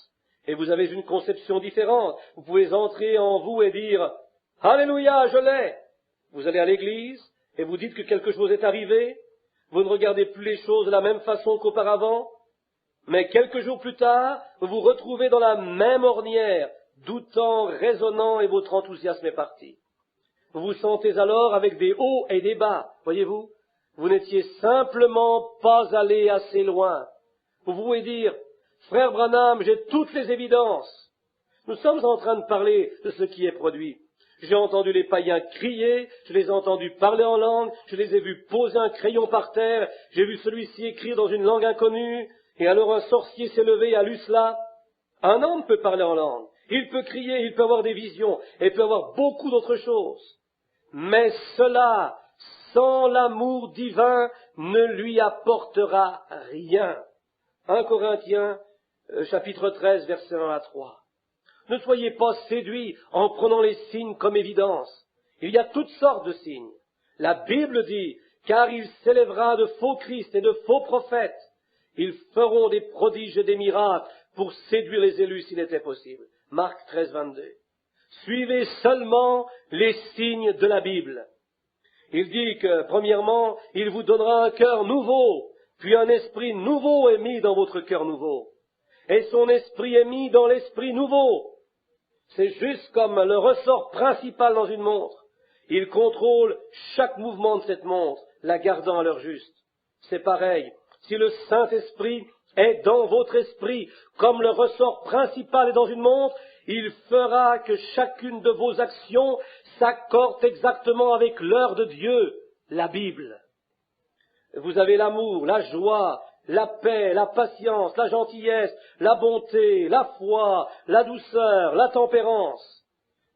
et vous avez une conception différente. Vous pouvez entrer en vous et dire « Alléluia, je l'ai !» Vous allez à l'église et vous dites que quelque chose est arrivé. Vous ne regardez plus les choses de la même façon qu'auparavant. Mais quelques jours plus tard, vous vous retrouvez dans la même ornière, doutant, raisonnant et votre enthousiasme est parti. Vous vous sentez alors avec des hauts et des bas, voyez-vous. Vous n'étiez simplement pas allé assez loin. Vous pouvez dire, frère Branham, j'ai toutes les évidences. Nous sommes en train de parler de ce qui est produit. J'ai entendu les païens crier, je les ai entendus parler en langue, je les ai vus poser un crayon par terre, j'ai vu celui-ci écrire dans une langue inconnue, et alors un sorcier s'est levé et a lu cela. Un homme peut parler en langue, il peut crier, il peut avoir des visions, et il peut avoir beaucoup d'autres choses. Mais cela, sans l'amour divin, ne lui apportera rien. 1 Corinthiens, chapitre 13, versets 1 à 3. Ne soyez pas séduits en prenant les signes comme évidence. Il y a toutes sortes de signes. La Bible dit, car il s'élèvera de faux Christ et de faux prophètes. Ils feront des prodiges et des miracles pour séduire les élus s'il était possible. Marc 13, 22. Suivez seulement les signes de la Bible. Il dit que, premièrement, il vous donnera un cœur nouveau, puis un esprit nouveau est mis dans votre cœur nouveau. Et son esprit est mis dans l'esprit nouveau. C'est juste comme le ressort principal dans une montre. Il contrôle chaque mouvement de cette montre, la gardant à l'heure juste. C'est pareil. Si le Saint-Esprit est dans votre esprit, comme le ressort principal est dans une montre, il fera que chacune de vos actions s'accorde exactement avec l'heure de Dieu, la Bible. Vous avez l'amour, la joie, la paix, la patience, la gentillesse, la bonté, la foi, la douceur, la tempérance.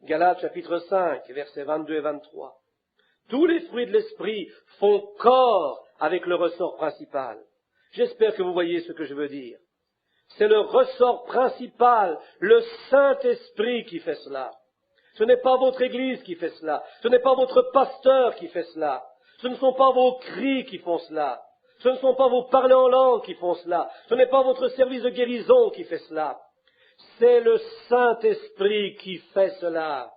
Galates chapitre 5, versets 22 et 23. Tous les fruits de l'esprit font corps avec le ressort principal. J'espère que vous voyez ce que je veux dire. C'est le ressort principal, le Saint-Esprit qui fait cela. Ce n'est pas votre Église qui fait cela. Ce n'est pas votre pasteur qui fait cela. Ce ne sont pas vos cris qui font cela. Ce ne sont pas vos parler en langue qui font cela. Ce n'est pas votre service de guérison qui fait cela. C'est le Saint-Esprit qui fait cela.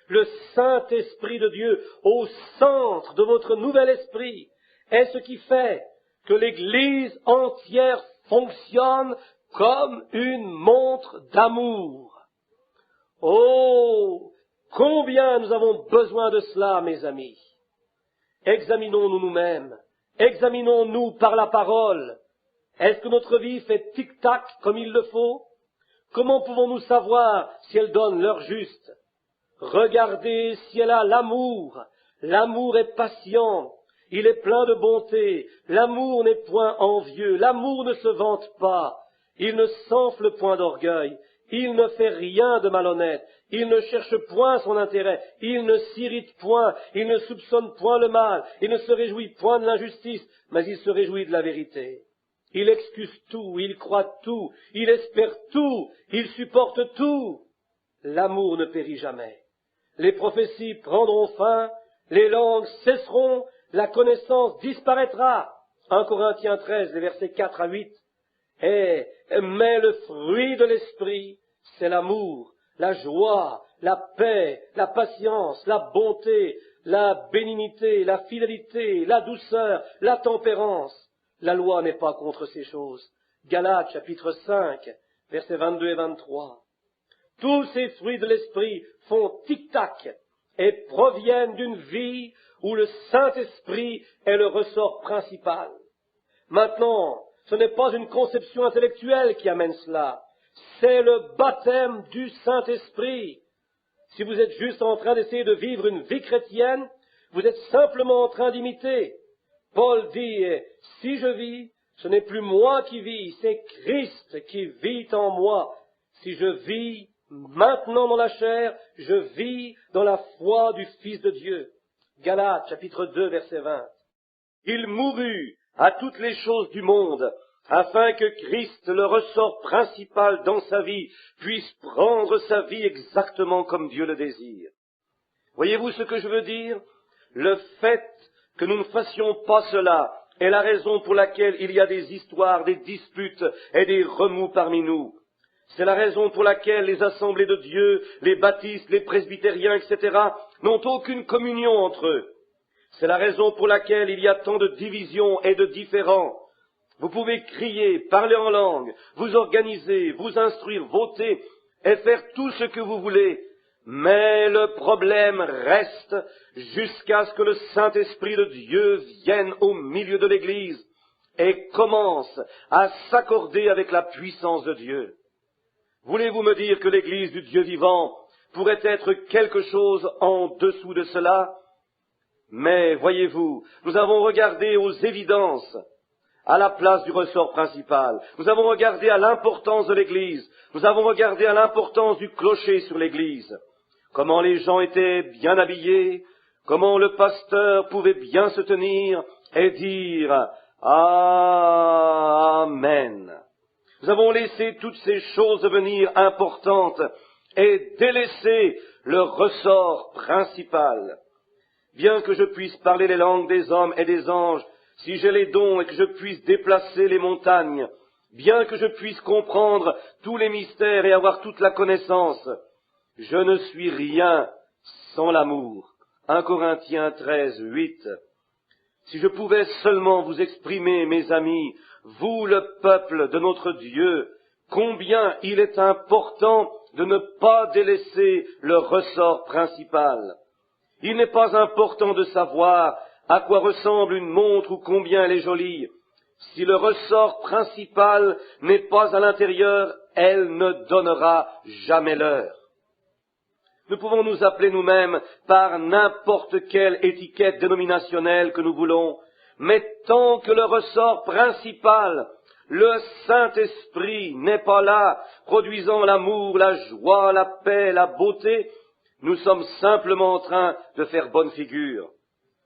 Le Saint-Esprit de Dieu au centre de votre nouvel esprit est ce qui fait que l'Église entière fonctionne comme une montre d'amour. Oh, combien nous avons besoin de cela, mes amis. Examinons-nous nous-mêmes. Examinons-nous par la parole. Est-ce que notre vie fait tic-tac comme il le faut? Comment pouvons-nous savoir si elle donne l'heure juste? Regardez si elle a l'amour. L'amour est patient, il est plein de bonté. L'amour n'est point envieux, l'amour ne se vante pas. Il ne s'enfle point d'orgueil, il ne fait rien de malhonnête, il ne cherche point son intérêt, il ne s'irrite point, il ne soupçonne point le mal, il ne se réjouit point de l'injustice, mais il se réjouit de la vérité. Il excuse tout, il croit tout, il espère tout, il supporte tout. L'amour ne périt jamais. Les prophéties prendront fin, les langues cesseront, la connaissance disparaîtra. 1 Corinthiens 13, les versets 4 à 8. Mais le fruit de l'esprit, c'est l'amour, la joie, la paix, la patience, la bonté, la bénignité, la fidélité, la douceur, la tempérance. La loi n'est pas contre ces choses. Galates chapitre 5, versets 22 et 23. Tous ces fruits de l'esprit font tic-tac et proviennent d'une vie où le Saint-Esprit est le ressort principal. Maintenant, ce n'est pas une conception intellectuelle qui amène cela, c'est le baptême du Saint-Esprit. Si vous êtes juste en train d'essayer de vivre une vie chrétienne, vous êtes simplement en train d'imiter. Paul dit, si je vis, ce n'est plus moi qui vis, c'est Christ qui vit en moi. Si je vis maintenant dans la chair, je vis dans la foi du Fils de Dieu. Galates chapitre 2 verset 20. Il mourut à toutes les choses du monde, afin que Christ, le ressort principal dans sa vie, puisse prendre sa vie exactement comme Dieu le désire. Voyez-vous ce que je veux dire? Le fait que nous ne fassions pas cela est la raison pour laquelle il y a des histoires, des disputes et des remous parmi nous. C'est la raison pour laquelle les assemblées de Dieu, les baptistes, les presbytériens, etc., n'ont aucune communion entre eux. C'est la raison pour laquelle il y a tant de divisions et de différends. Vous pouvez crier, parler en langue, vous organiser, vous instruire, voter et faire tout ce que vous voulez. Mais le problème reste jusqu'à ce que le Saint-Esprit de Dieu vienne au milieu de l'Église et commence à s'accorder avec la puissance de Dieu. Voulez-vous me dire que l'Église du Dieu vivant pourrait être quelque chose en dessous de cela? Mais voyez-vous, nous avons regardé aux évidences, à la place du ressort principal. Nous avons regardé à l'importance de l'Église. Nous avons regardé à l'importance du clocher sur l'Église. Comment les gens étaient bien habillés, comment le pasteur pouvait bien se tenir et dire « Amen ». Nous avons laissé toutes ces choses devenir importantes et délaissé le ressort principal. Bien que je puisse parler les langues des hommes et des anges, si j'ai les dons et que je puisse déplacer les montagnes, bien que je puisse comprendre tous les mystères et avoir toute la connaissance, je ne suis rien sans l'amour. 1 Corinthiens 13, 8. Si je pouvais seulement vous exprimer, mes amis, vous, le peuple de notre Dieu, combien il est important de ne pas délaisser le ressort principal. Il n'est pas important de savoir à quoi ressemble une montre ou combien elle est jolie. Si le ressort principal n'est pas à l'intérieur, elle ne donnera jamais l'heure. Nous pouvons nous appeler nous-mêmes par n'importe quelle étiquette dénominationnelle que nous voulons, mais tant que le ressort principal, le Saint-Esprit, n'est pas là, produisant l'amour, la joie, la paix, la beauté, nous sommes simplement en train de faire bonne figure.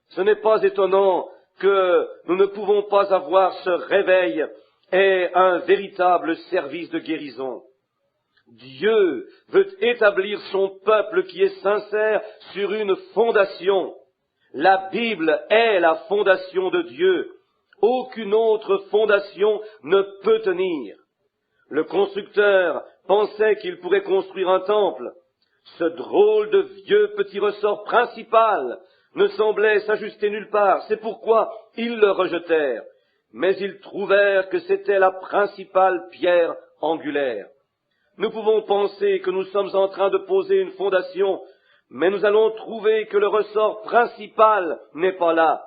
Ce n'est pas étonnant que nous ne pouvons pas avoir ce réveil et un véritable service de guérison. Dieu veut établir son peuple qui est sincère sur une fondation. La Bible est la fondation de Dieu. Aucune autre fondation ne peut tenir. Le constructeur pensait qu'il pourrait construire un temple. Ce drôle de vieux petit ressort principal ne semblait s'ajuster nulle part. C'est pourquoi ils le rejetèrent. Mais ils trouvèrent que c'était la principale pierre angulaire. Nous pouvons penser que nous sommes en train de poser une fondation, mais nous allons trouver que le ressort principal n'est pas là.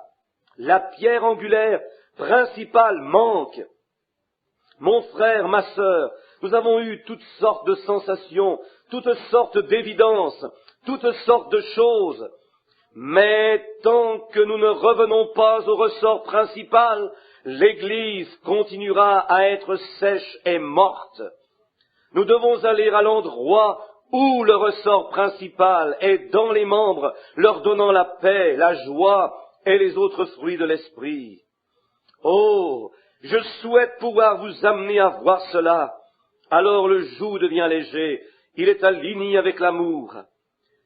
La pierre angulaire principale manque. Mon frère, ma sœur, Nous avons eu toutes sortes de sensations, toutes sortes d'évidences, toutes sortes de choses. Mais tant que nous ne revenons pas au ressort principal, l'Église continuera à être sèche et morte. Nous devons aller à l'endroit où le ressort principal est dans les membres, leur donnant la paix, la joie et les autres fruits de l'esprit. Oh, je souhaite pouvoir vous amener à voir cela. Alors le joug devient léger, il est aligné avec l'amour.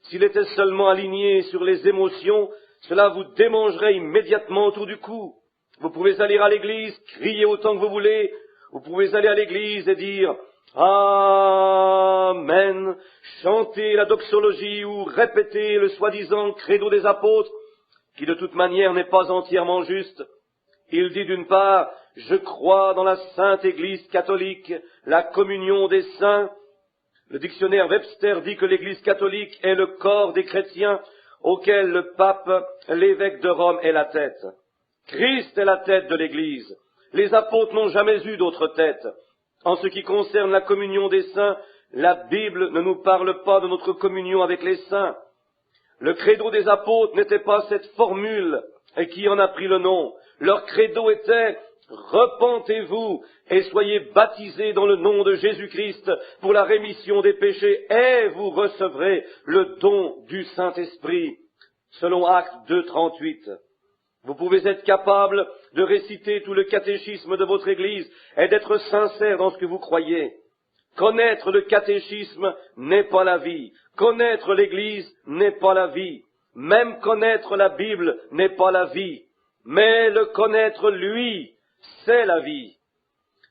S'il était seulement aligné sur les émotions, cela vous démangerait immédiatement autour du cou. Vous pouvez aller à l'église, crier autant que vous voulez, vous pouvez aller à l'église et dire « Amen », chanter la doxologie ou répéter le soi-disant credo des apôtres, qui de toute manière n'est pas entièrement juste. Il dit d'une part « Je crois dans la Sainte Église catholique, la communion des saints ». Le dictionnaire Webster dit que l'Église catholique est le corps des chrétiens auquel le pape, l'évêque de Rome, est la tête. Christ est la tête de l'Église. Les apôtres n'ont jamais eu d'autre tête. En ce qui concerne la communion des saints, la Bible ne nous parle pas de notre communion avec les saints. Le credo des apôtres n'était pas cette formule qui en a pris le nom. Leur credo était « Repentez-vous et soyez baptisés dans le nom de Jésus-Christ pour la rémission des péchés et vous recevrez le don du Saint-Esprit » selon Actes 2:38. Vous pouvez être capable de réciter tout le catéchisme de votre Église et d'être sincère dans ce que vous croyez. Connaître le catéchisme n'est pas la vie. Connaître l'Église n'est pas la vie. Même connaître la Bible n'est pas la vie. Mais le connaître, lui, c'est la vie.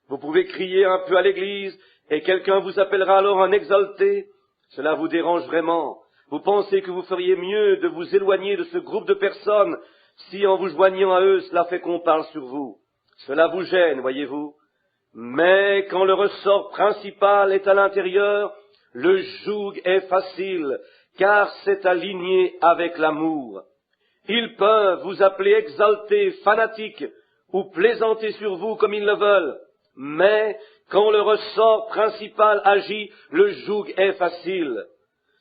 Vous pouvez crier un peu à l'église et quelqu'un vous appellera alors un exalté. Cela vous dérange vraiment. Vous pensez que vous feriez mieux de vous éloigner de ce groupe de personnes si en vous joignant à eux, cela fait qu'on parle sur vous. Cela vous gêne, voyez-vous. Mais quand le ressort principal est à l'intérieur, le joug est facile, car c'est aligné avec l'amour. Ils peuvent vous appeler exalté, fanatique, ou plaisanter sur vous comme ils le veulent. Mais quand le ressort principal agit, le joug est facile.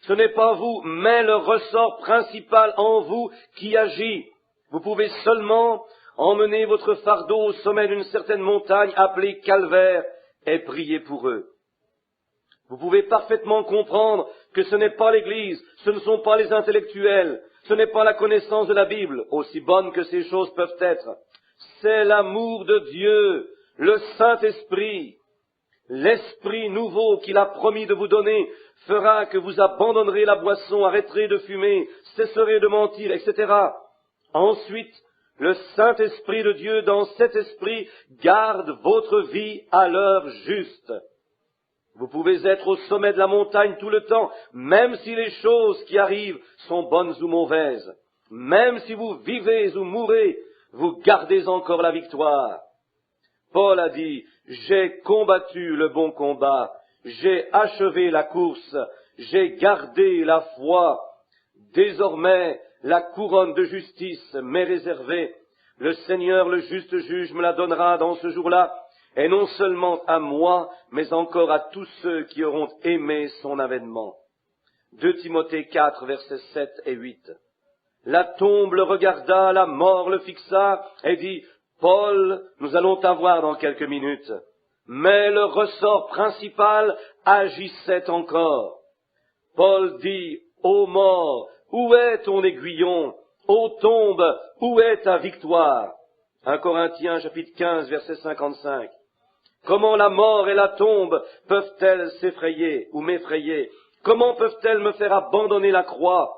Ce n'est pas vous, mais le ressort principal en vous qui agit. Vous pouvez seulement emmener votre fardeau au sommet d'une certaine montagne appelée Calvaire et prier pour eux. Vous pouvez parfaitement comprendre que ce n'est pas l'Église, ce ne sont pas les intellectuels, ce n'est pas la connaissance de la Bible, aussi bonne que ces choses peuvent être. C'est l'amour de Dieu, le Saint-Esprit. L'Esprit nouveau qu'il a promis de vous donner fera que vous abandonnerez la boisson, arrêterez de fumer, cesserez de mentir, etc. Ensuite, le Saint-Esprit de Dieu, dans cet esprit, garde votre vie à l'heure juste. Vous pouvez être au sommet de la montagne tout le temps, même si les choses qui arrivent sont bonnes ou mauvaises. Même si vous vivez ou mourrez, vous gardez encore la victoire. Paul a dit, « J'ai combattu le bon combat, j'ai achevé la course, j'ai gardé la foi. Désormais, la couronne de justice m'est réservée. Le Seigneur, le juste juge, me la donnera dans ce jour-là, et non seulement à moi, mais encore à tous ceux qui auront aimé son avènement. » 2 Timothée 4, versets 7 et 8. La tombe le regarda, la mort le fixa, et dit, « Paul, nous allons t'avoir dans quelques minutes. » Mais le ressort principal agissait encore. Paul dit, « Ô mort, où est ton aiguillon? Ô tombe, où est ta victoire ?» 1 Corinthiens chapitre 15, verset 55. Comment la mort et la tombe peuvent-elles s'effrayer ou m'effrayer? Comment peuvent-elles me faire abandonner la croix?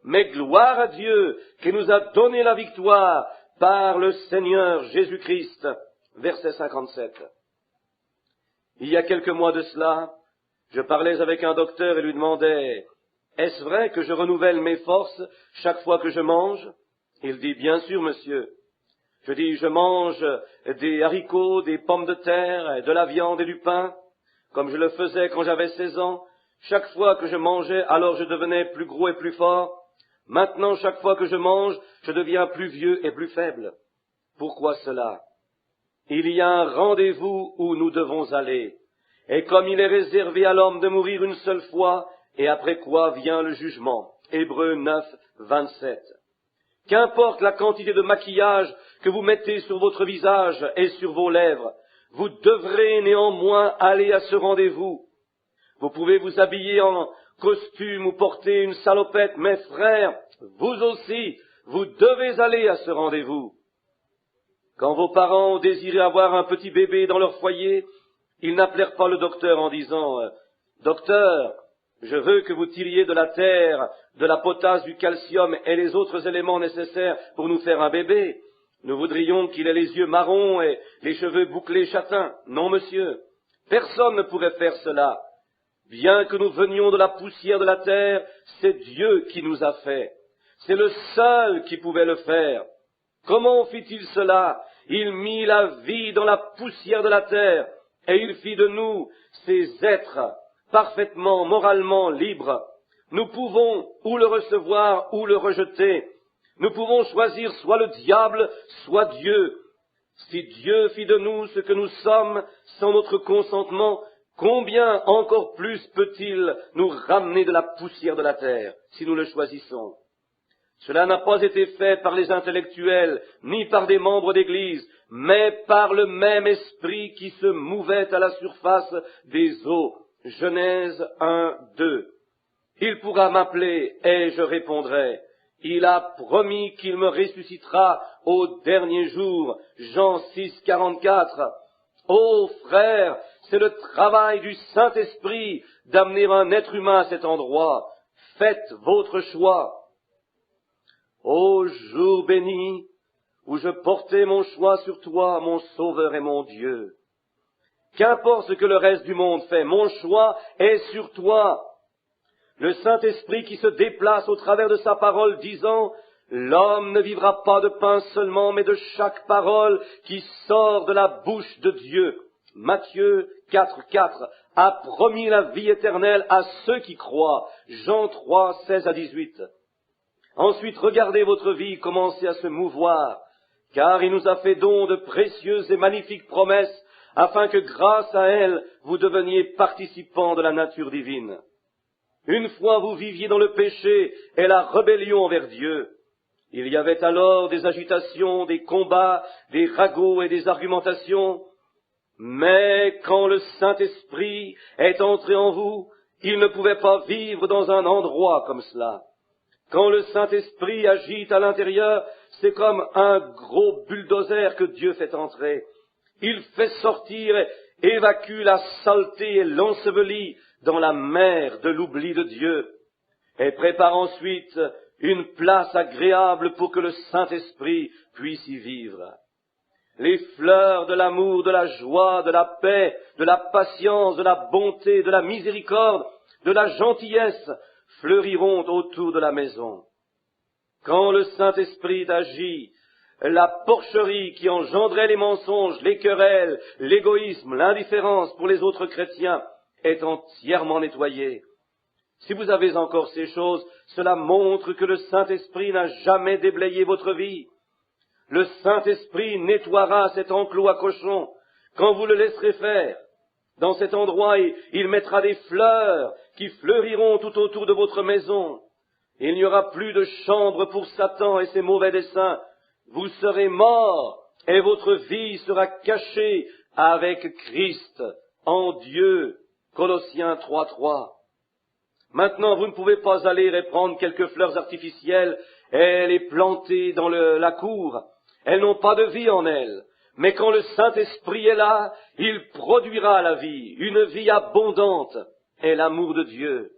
Mais gloire à Dieu qui nous a donné la victoire par le Seigneur Jésus-Christ. Verset 57. Il y a quelques mois de cela, je parlais avec un docteur et lui demandais, « Est-ce vrai que je renouvelle mes forces chaque fois que je mange ?» Il dit, « Bien sûr, monsieur. » Je dis, « Je mange des haricots, des pommes de terre, de la viande et du pain, comme je le faisais quand j'avais 16 ans. Chaque fois que je mangeais, alors je devenais plus gros et plus fort. Maintenant, chaque fois que je mange, je deviens plus vieux et plus faible. Pourquoi cela? Il y a un rendez-vous où nous devons aller. Et comme il est réservé à l'homme de mourir une seule fois, et après quoi vient le jugement. Hébreux 9, 27. Qu'importe la quantité de maquillage que vous mettez sur votre visage et sur vos lèvres, vous devrez néanmoins aller à ce rendez-vous. Vous pouvez vous habiller en costume ou porter une salopette, mes frères, vous aussi, vous devez aller à ce rendez-vous. Quand vos parents ont désiré avoir un petit bébé dans leur foyer, ils n'appelèrent pas le docteur en disant « Docteur, je veux que vous tiriez de la terre, de la potasse, du calcium et les autres éléments nécessaires pour nous faire un bébé. Nous voudrions qu'il ait les yeux marrons et les cheveux bouclés châtains. » Non, monsieur, personne ne pourrait faire cela. Bien que nous venions de la poussière de la terre, c'est Dieu qui nous a fait. C'est le seul qui pouvait le faire. Comment fit-il cela? Il mit la vie dans la poussière de la terre, et il fit de nous ces êtres parfaitement, moralement libres. Nous pouvons ou le recevoir ou le rejeter. Nous pouvons choisir soit le diable, soit Dieu. Si Dieu fit de nous ce que nous sommes sans notre consentement, combien encore plus peut-il nous ramener de la poussière de la terre, si nous le choisissons? Cela n'a pas été fait par les intellectuels, ni par des membres d'Église, mais par le même esprit qui se mouvait à la surface des eaux. Genèse 1, 2. Il pourra m'appeler, et je répondrai. Il a promis qu'il me ressuscitera au dernier jour. Jean 6, 44. Ô frère, c'est le travail du Saint-Esprit d'amener un être humain à cet endroit. Faites votre choix. Ô jour béni, où je portais mon choix sur toi, mon Sauveur et mon Dieu. Qu'importe ce que le reste du monde fait, mon choix est sur toi. Le Saint-Esprit qui se déplace au travers de sa parole disant « L'homme ne vivra pas de pain seulement, mais de chaque parole qui sort de la bouche de Dieu. » Matthieu 4, 4 a promis la vie éternelle à ceux qui croient. Jean 3, 16 à 18. Ensuite, regardez votre vie commencer à se mouvoir, car il nous a fait don de précieuses et magnifiques promesses, afin que grâce à elles, vous deveniez participants de la nature divine. Une fois vous viviez dans le péché et la rébellion envers Dieu. Il y avait alors des agitations, des combats, des ragots et des argumentations. Mais quand le Saint-Esprit est entré en vous, il ne pouvait pas vivre dans un endroit comme cela. Quand le Saint-Esprit agit à l'intérieur, c'est comme un gros bulldozer que Dieu fait entrer. Il fait sortir et évacue la saleté et l'ensevelit dans la mer de l'oubli de Dieu, et prépare ensuite une place agréable pour que le Saint-Esprit puisse y vivre. Les fleurs de l'amour, de la joie, de la paix, de la patience, de la bonté, de la miséricorde, de la gentillesse fleuriront autour de la maison. Quand le Saint-Esprit agit, la porcherie qui engendrait les mensonges, les querelles, l'égoïsme, l'indifférence pour les autres chrétiens est entièrement nettoyée. Si vous avez encore ces choses, cela montre que le Saint-Esprit n'a jamais déblayé votre vie. Le Saint-Esprit nettoiera cet enclos à cochons quand vous le laisserez faire. Dans cet endroit, il mettra des fleurs qui fleuriront tout autour de votre maison. Il n'y aura plus de chambre pour Satan et ses mauvais desseins. Vous serez morts et votre vie sera cachée avec Christ en Dieu. Colossiens 3:3. Maintenant, vous ne pouvez pas aller et prendre quelques fleurs artificielles et les planter dans la cour. Elles n'ont pas de vie en elles. Mais quand le Saint-Esprit est là, il produira la vie, une vie abondante, et l'amour de Dieu.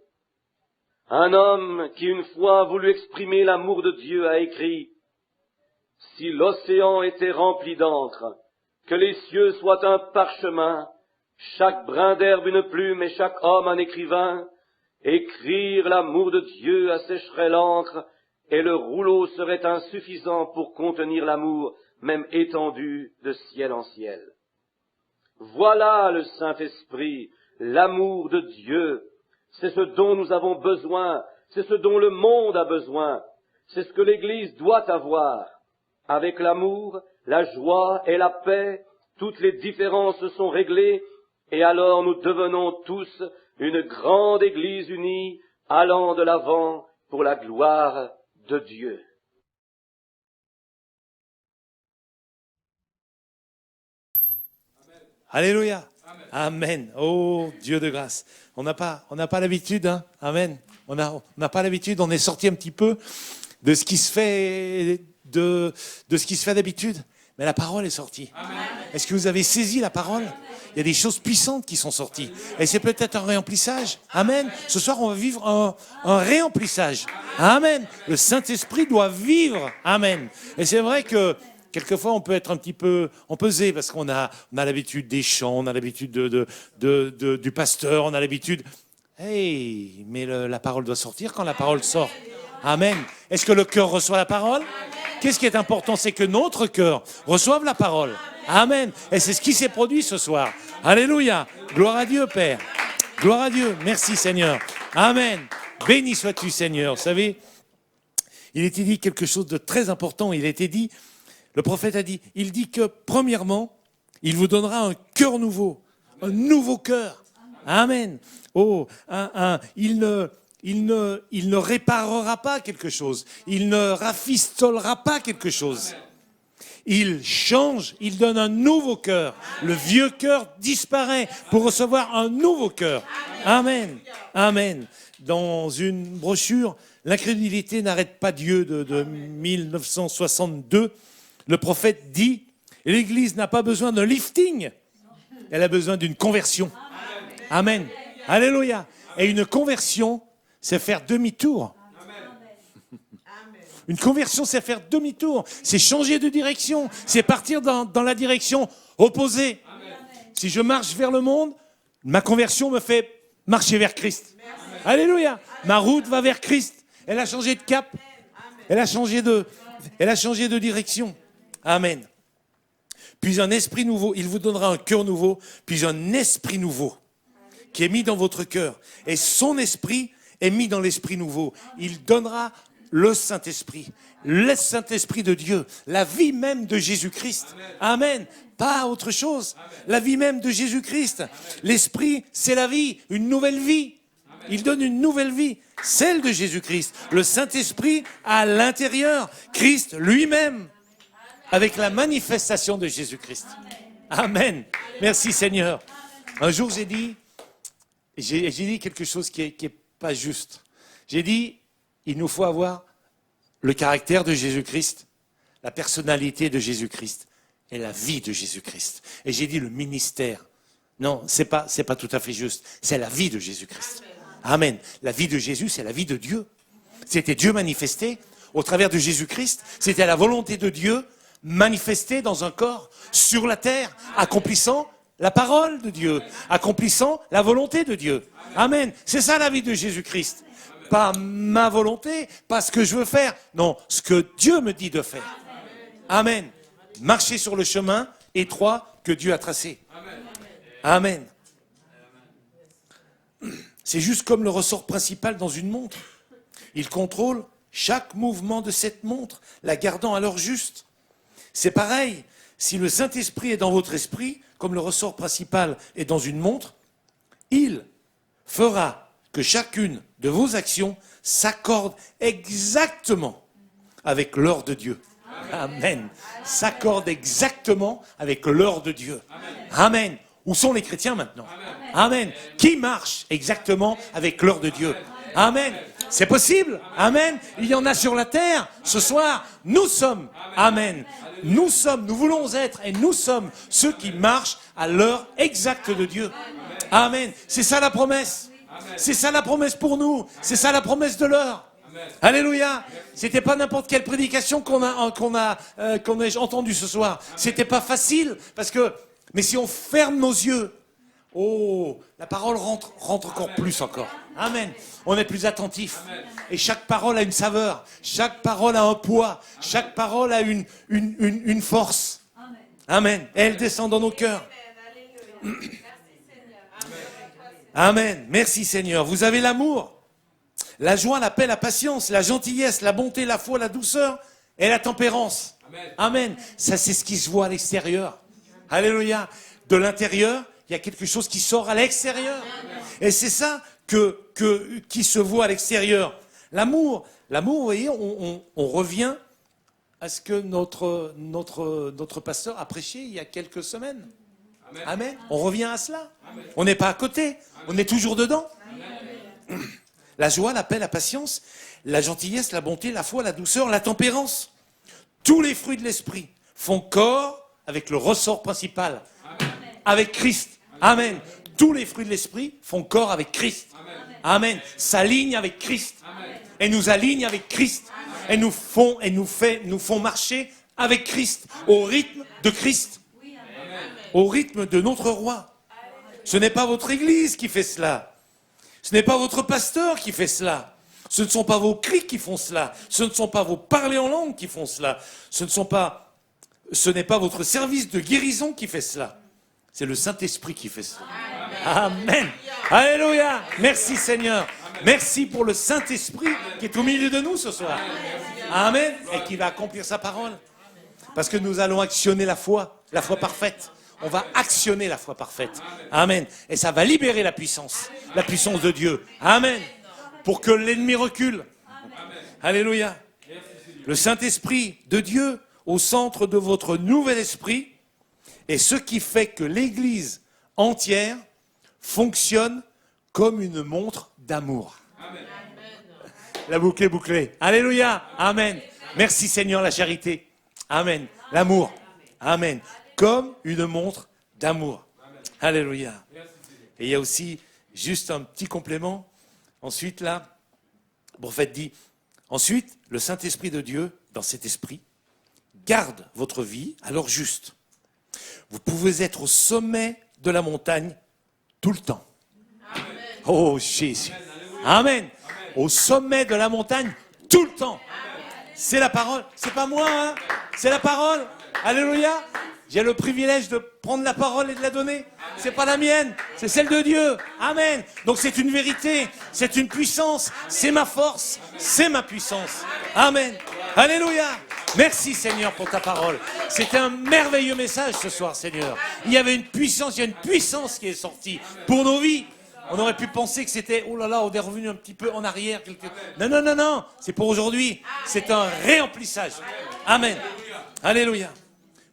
Un homme qui une fois a voulu exprimer l'amour de Dieu a écrit « Si l'océan était rempli d'encre, que les cieux soient un parchemin, chaque brin d'herbe une plume et chaque homme un écrivain, écrire l'amour de Dieu assécherait l'encre, et le rouleau serait insuffisant pour contenir l'amour, même étendu de ciel en ciel. » Voilà le Saint-Esprit, l'amour de Dieu. C'est ce dont nous avons besoin, c'est ce dont le monde a besoin, c'est ce que l'Église doit avoir. Avec l'amour, la joie et la paix, toutes les différences sont réglées, Et alors nous devenons tous une grande Église unie, allant de l'avant pour la gloire de Dieu. Alléluia. Amen. Oh, Dieu de grâce. On n'a pas l'habitude, hein. Amen. On n'a pas l'habitude, on est sorti un petit peu de ce qui se fait, de ce qui se fait d'habitude. Mais la parole est sortie. Amen. Est-ce que vous avez saisi la parole? Il y a des choses puissantes qui sont sorties. Et c'est peut-être un réemplissage. Amen. Ce soir, on va vivre un réemplissage. Amen. Le Saint-Esprit doit vivre. Amen. Et c'est vrai que quelquefois, on peut être un petit peu empesé parce qu'on a l'habitude des chants, on a l'habitude du pasteur, on a l'habitude. Hey, mais la parole doit sortir quand la parole sort. Amen. Est-ce que le cœur reçoit la parole? Qu'est-ce qui est important? C'est que notre cœur reçoive la parole. Amen. Et c'est ce qui s'est produit ce soir. Alléluia. Gloire à Dieu, Père. Gloire à Dieu. Merci, Seigneur. Amen. Béni sois-tu, Seigneur. Vous savez, il était dit quelque chose de très important. Il était dit, le prophète a dit, il dit que, premièrement, il vous donnera un cœur nouveau. Un nouveau cœur. Amen. Oh, il ne réparera pas quelque chose. Il ne rafistolera pas quelque chose. Il change, il donne un nouveau cœur. Le vieux cœur disparaît pour recevoir un nouveau cœur. Amen. Amen. Dans une brochure, L'incrédulité n'arrête pas Dieu de 1962, le prophète dit, l'Église n'a pas besoin d'un lifting, elle a besoin d'une conversion. Amen. Alléluia. Et une conversion, c'est faire demi-tour. Une conversion, c'est faire demi-tour. C'est changer de direction. C'est partir dans la direction opposée. Si je marche vers le monde, ma conversion me fait marcher vers Christ. Alléluia. Ma route va vers Christ. Elle a changé de cap. Elle a changé de direction. Amen. Puis un esprit nouveau. Il vous donnera un cœur nouveau. Puis un esprit nouveau qui est mis dans votre cœur. Et son esprit est mis dans l'esprit nouveau. Il donnera le Saint-Esprit de Dieu, la vie même de Jésus-Christ. Amen. Pas autre chose. La vie même de Jésus-Christ. L'Esprit, c'est la vie, une nouvelle vie. Il donne une nouvelle vie, celle de Jésus-Christ. Le Saint-Esprit à l'intérieur, Christ lui-même, avec la manifestation de Jésus-Christ. Amen. Merci Seigneur. Un jour j'ai dit quelque chose qui est pas juste. J'ai dit, il nous faut avoir le caractère de Jésus-Christ, la personnalité de Jésus-Christ et la vie de Jésus-Christ. Et j'ai dit le ministère. Non, c'est pas tout à fait juste. C'est la vie de Jésus-Christ. Amen. La vie de Jésus, c'est la vie de Dieu. C'était Dieu manifesté au travers de Jésus-Christ. C'était la volonté de Dieu manifestée dans un corps sur la terre, accomplissant la parole de Dieu, accomplissant la volonté de Dieu. Amen. C'est ça la vie de Jésus-Christ. Pas ma volonté, pas ce que je veux faire. Non, ce que Dieu me dit de faire. Amen. Marcher sur le chemin étroit que Dieu a tracé. Amen. C'est juste comme le ressort principal dans une montre. Il contrôle chaque mouvement de cette montre, la gardant à l'heure juste. C'est pareil, si le Saint-Esprit est dans votre esprit, comme le ressort principal est dans une montre, il fera que chacune de vos actions s'accorde exactement avec l'heure de Dieu. Amen. S'accorde exactement avec l'heure de Dieu. Amen. Où sont les chrétiens maintenant? Amen. Qui marche exactement avec l'heure de Dieu? Amen. C'est possible. Amen. Il y en a sur la terre. Ce soir, nous sommes. Amen. Nous voulons être et nous sommes ceux qui marchent à l'heure exacte de Dieu. Amen. C'est ça la promesse. C'est ça la promesse pour nous. C'est ça la promesse de l'heure. Alléluia. C'était pas n'importe quelle prédication qu'on a entendue ce soir. C'était pas facile mais si on ferme nos yeux, la parole rentre encore plus encore. Amen. On est plus attentif. Et chaque parole a une saveur. Chaque parole a un poids. Chaque parole a une force. Amen. Et elle descend dans nos cœurs. Amen. Merci Seigneur. Vous avez l'amour, la joie, la paix, la patience, la gentillesse, la bonté, la foi, la douceur et la tempérance. Amen. Ça, c'est ce qui se voit à l'extérieur. Alléluia. De l'intérieur, il il y a quelque chose qui sort à l'extérieur. Et c'est ça qui se voit à l'extérieur. L'amour, vous voyez, on revient à ce que notre pasteur a prêché il y a quelques semaines. Amen. On revient à cela. On n'est pas à côté, on est toujours dedans. La joie, la paix, la patience, la gentillesse, la bonté, la foi, la douceur, la tempérance. Tous les fruits de l'esprit font corps avec le ressort principal, avec Christ. Amen. Tous les fruits de l'esprit font corps avec Christ. Amen. S'alignent avec Christ. Et nous alignent avec Christ. Et nous font marcher avec Christ, au rythme de Christ. Au rythme de notre roi. Ce n'est pas votre église qui fait cela. Ce n'est pas votre pasteur qui fait cela. Ce ne sont pas vos cris qui font cela. Ce ne sont pas vos parlers en langue qui font cela. Ce n'est pas votre service de guérison qui fait cela. C'est le Saint-Esprit qui fait cela. Amen. Alléluia. Merci Seigneur. Merci pour le Saint-Esprit qui est au milieu de nous ce soir. Amen. Et qui va accomplir sa parole. Parce que nous allons actionner la foi parfaite. On va actionner la foi parfaite. Amen. Et ça va libérer la puissance de Dieu. Amen. Pour que l'ennemi recule. Alléluia. Le Saint-Esprit de Dieu au centre de votre nouvel esprit est ce qui fait que l'Église entière fonctionne comme une montre d'amour. La boucle est bouclée. Alléluia. Amen. Merci Seigneur, la charité. Amen. L'amour. Amen. Comme une montre d'amour. Alléluia. Et il y a aussi juste un petit complément. Ensuite, là, le prophète dit, ensuite, le Saint-Esprit de Dieu, dans cet esprit, garde votre vie à l'heure juste. Vous pouvez être au sommet de la montagne tout le temps. Amen. Oh Jésus. Amen. Au sommet de la montagne tout le temps. C'est la parole. C'est pas moi, hein. C'est la parole. Alléluia. J'ai le privilège de prendre la parole et de la donner. C'est pas la mienne, c'est celle de Dieu. Amen. Donc c'est une vérité, c'est une puissance, c'est ma force, c'est ma puissance. Amen. Alléluia. Merci Seigneur pour ta parole. C'était un merveilleux message ce soir, Seigneur. Il y avait une puissance, il y a une puissance qui est sortie pour nos vies. On aurait pu penser que c'était, oh là là, on est revenu un petit peu en arrière. Non, c'est pour aujourd'hui. C'est un réemplissage. Amen. Alléluia.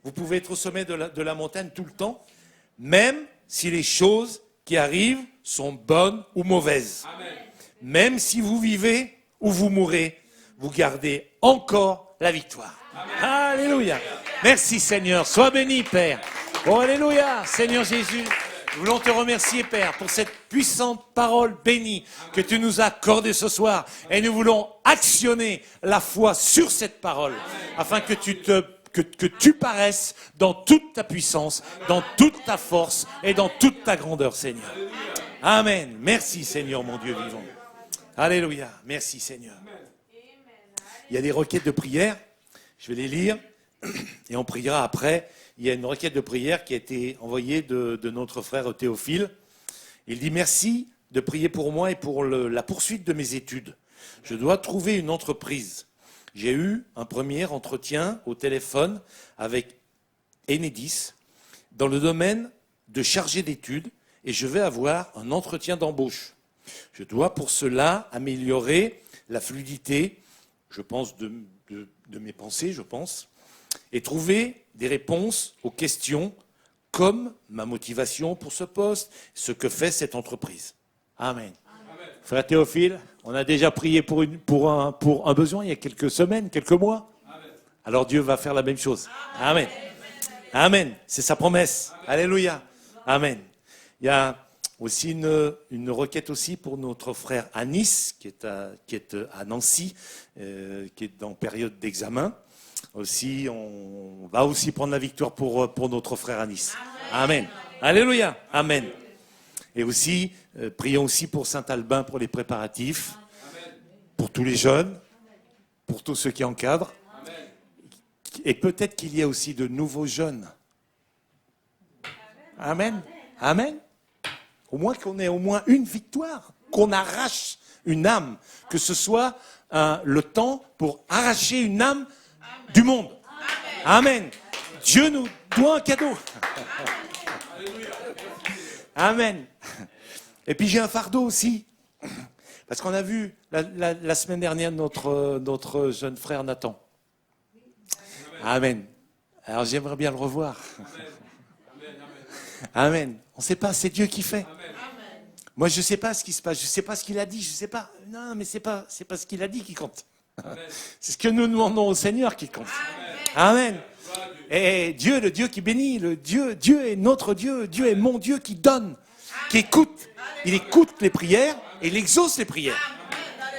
Vous pouvez être au sommet de la montagne tout le temps, même si les choses qui arrivent sont bonnes ou mauvaises. Amen. Même si vous vivez ou vous mourrez, vous gardez encore la victoire. Amen. Alléluia. Merci Seigneur. Sois béni Père. Oh Alléluia. Seigneur Jésus, nous voulons te remercier Père pour cette puissante parole bénie que tu nous as accordée ce soir. Et nous voulons actionner la foi sur cette parole afin que tu paraisses dans toute ta puissance, dans toute ta force et dans toute ta grandeur, Seigneur. Amen. Merci, Seigneur, mon Dieu vivant. Alléluia. Merci, Seigneur. Il y a des requêtes de prière. Je vais les lire et on priera après. Il y a une requête de prière qui a été envoyée de notre frère Théophile. Il dit « Merci de prier pour moi et pour la poursuite de mes études. Je dois trouver une entreprise. J'ai eu un premier entretien au téléphone avec Enedis dans le domaine de chargé d'études et je vais avoir un entretien d'embauche. Je dois pour cela améliorer la fluidité, je pense, de mes pensées, et trouver des réponses aux questions comme ma motivation pour ce poste, ce que fait cette entreprise. Amen. Frère Théophile, on a déjà prié pour un besoin il y a quelques semaines, quelques mois. Amen. Alors Dieu va faire la même chose. Amen. Amen. C'est sa promesse. Alléluia. Amen. Il y a aussi une requête aussi pour notre frère Anis, qui est à Nancy, qui est en période d'examen. Aussi, on va aussi prendre la victoire pour notre frère Anis. Amen. Alléluia. Amen. Et aussi, prions aussi pour Saint-Albin pour les préparatifs, pour tous les jeunes, pour tous ceux qui encadrent. Et peut-être qu'il y a aussi de nouveaux jeunes. Amen. Amen. Au moins qu'on ait au moins une victoire, qu'on arrache une âme, que ce soit le temps pour arracher une âme du monde. Amen. Dieu nous doit un cadeau. Amen. Et puis j'ai un fardeau aussi. Parce qu'on a vu la semaine dernière notre jeune frère Nathan. Amen. Alors j'aimerais bien le revoir. Amen. On ne sait pas, c'est Dieu qui fait. Moi, je ne sais pas ce qui se passe, je ne sais pas ce qu'il a dit, je ne sais pas. Non, mais c'est pas ce qu'il a dit qui compte. C'est ce que nous demandons au Seigneur qui compte. Amen. Et Dieu, le Dieu qui bénit, Dieu est notre Dieu, Dieu est mon Dieu qui donne, qui écoute. Il écoute les prières et il exauce les prières.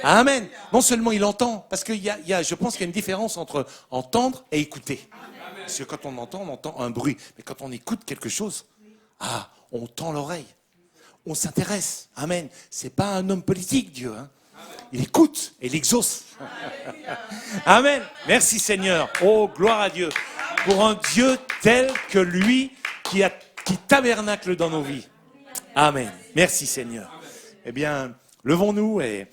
Amen. Non seulement il entend, parce que je pense qu'il y a une différence entre entendre et écouter. Parce que quand on entend un bruit. Mais quand on écoute quelque chose, on tend l'oreille. On s'intéresse. Amen. C'est pas un homme politique, Dieu. Hein. Il écoute et il exauce. Amen. Merci Seigneur. Oh, gloire à Dieu. Pour un Dieu tel que lui qui tabernacle dans nos vies. Amen. Merci Seigneur. Eh bien, levons-nous et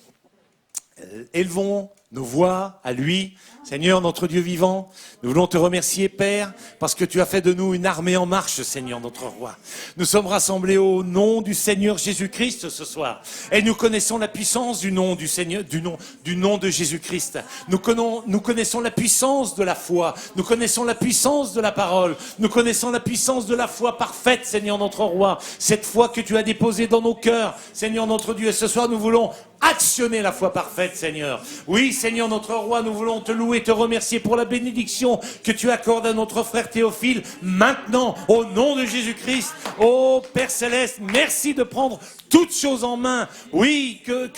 élevons nos voix à lui. Seigneur, notre Dieu vivant, nous voulons te remercier, Père, parce que tu as fait de nous une armée en marche, Seigneur, notre roi. Nous sommes rassemblés au nom du Seigneur Jésus-Christ ce soir. Et nous connaissons la puissance du nom du Seigneur, du nom de Jésus-Christ. Nous connaissons la puissance de la foi. Nous connaissons la puissance de la parole. Nous connaissons la puissance de la foi parfaite, Seigneur, notre roi. Cette foi que tu as déposée dans nos cœurs, Seigneur, notre Dieu. Et ce soir, nous voulons actionner la foi parfaite, Seigneur. Oui, Seigneur, notre roi, nous voulons te louer et te remercier pour la bénédiction que tu accordes à notre frère Théophile maintenant, au nom de Jésus-Christ. Oh Père Céleste, merci de prendre toutes choses en main. Oui, que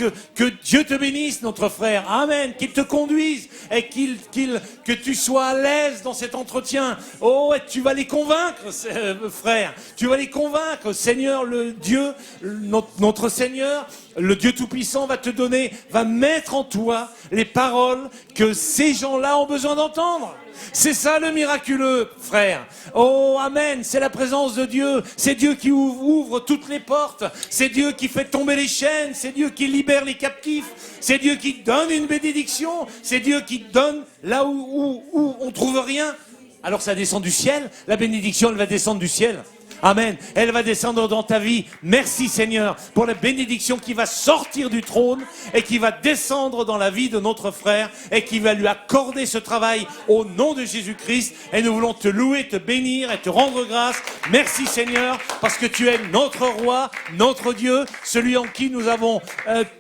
Dieu te bénisse, notre frère. Amen. Qu'il te conduise et que tu sois à l'aise dans cet entretien. Oh, et tu vas les convaincre, frère. Tu vas les convaincre. Seigneur, le Dieu, notre Seigneur, le Dieu Tout-Puissant va mettre en toi les paroles que ces gens-là ont besoin d'entendre. C'est ça le miraculeux, frère. Oh, amen, c'est la présence de Dieu. C'est Dieu qui ouvre toutes les portes. C'est Dieu qui fait tomber les chaînes. C'est Dieu qui libère les captifs. C'est Dieu qui donne une bénédiction. C'est Dieu qui donne là où on trouve rien. Alors ça descend du ciel. La bénédiction, elle va descendre du ciel. Amen. Elle va descendre dans ta vie. Merci Seigneur pour la bénédiction qui va sortir du trône et qui va descendre dans la vie de notre frère et qui va lui accorder ce travail au nom de Jésus-Christ. Et nous voulons te louer, te bénir et te rendre grâce. Merci Seigneur parce que tu es notre roi, notre Dieu, celui en qui nous avons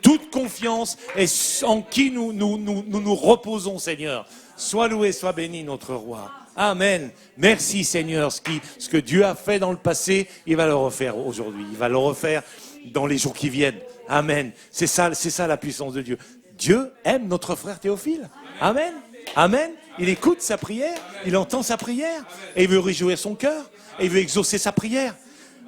toute confiance et en qui nous reposons Seigneur. Sois loué, sois béni notre roi. Amen. Merci Seigneur. Ce que Dieu a fait dans le passé, il va le refaire aujourd'hui. Il va le refaire dans les jours qui viennent. Amen. C'est ça la puissance de Dieu. Dieu aime notre frère Théophile. Amen. Amen. Il écoute sa prière. Il entend sa prière. Et il veut réjouir son cœur. Et il veut exaucer sa prière.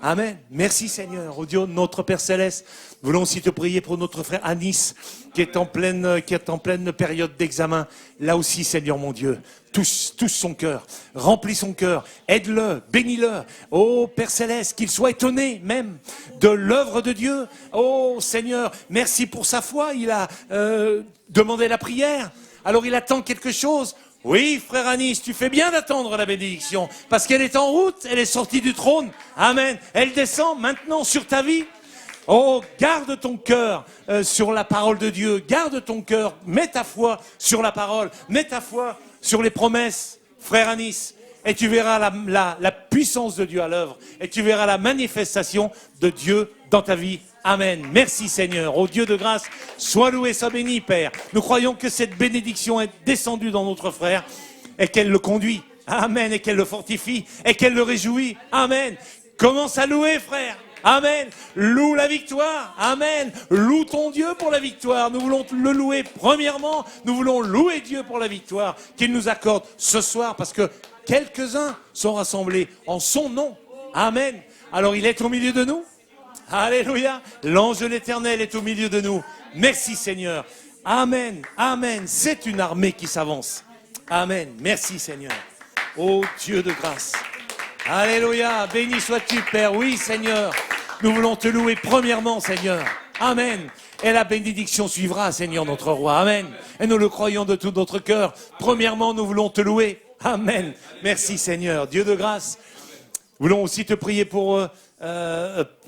Amen. Merci Seigneur. Au Dieu, notre Père Céleste, nous voulons aussi te prier pour notre frère Anis, qui est en pleine période d'examen. Là aussi, Seigneur mon Dieu, touche son cœur, remplis son cœur, aide-le, bénis-le. Oh Père Céleste, qu'il soit étonné même de l'œuvre de Dieu. Oh Seigneur, merci pour sa foi. Il a demandé la prière. Alors il attend quelque chose. Oui, frère Anis, tu fais bien d'attendre la bénédiction, parce qu'elle est en route, elle est sortie du trône. Amen. Elle descend maintenant sur ta vie. Oh, garde ton cœur sur la parole de Dieu. Garde ton cœur, mets ta foi sur la parole, mets ta foi sur les promesses, frère Anis. Et tu verras la puissance de Dieu à l'œuvre. Et tu verras la manifestation de Dieu dans ta vie. Amen. Merci Seigneur. Ô Dieu de grâce, sois loué, sois béni, Père. Nous croyons que cette bénédiction est descendue dans notre frère et qu'elle le conduit. Amen. Et qu'elle le fortifie et qu'elle le réjouit. Amen. Commence à louer, frère. Amen. Loue la victoire. Amen. Loue ton Dieu pour la victoire. Nous voulons le louer premièrement. Nous voulons louer Dieu pour la victoire qu'il nous accorde ce soir parce que quelques-uns sont rassemblés en son nom. Amen. Alors il est au milieu de nous. Alléluia. L'ange de l'Éternel est au milieu de nous. Merci Seigneur. Amen. Amen. C'est une armée qui s'avance. Amen. Merci Seigneur. Ô Dieu de grâce. Alléluia. Béni sois-tu Père. Oui Seigneur. Nous voulons te louer premièrement Seigneur. Amen. Et la bénédiction suivra Seigneur notre roi. Amen. Et nous le croyons de tout notre cœur. Premièrement nous voulons te louer. Amen. Merci Seigneur. Dieu de grâce. Nous voulons aussi te prier pour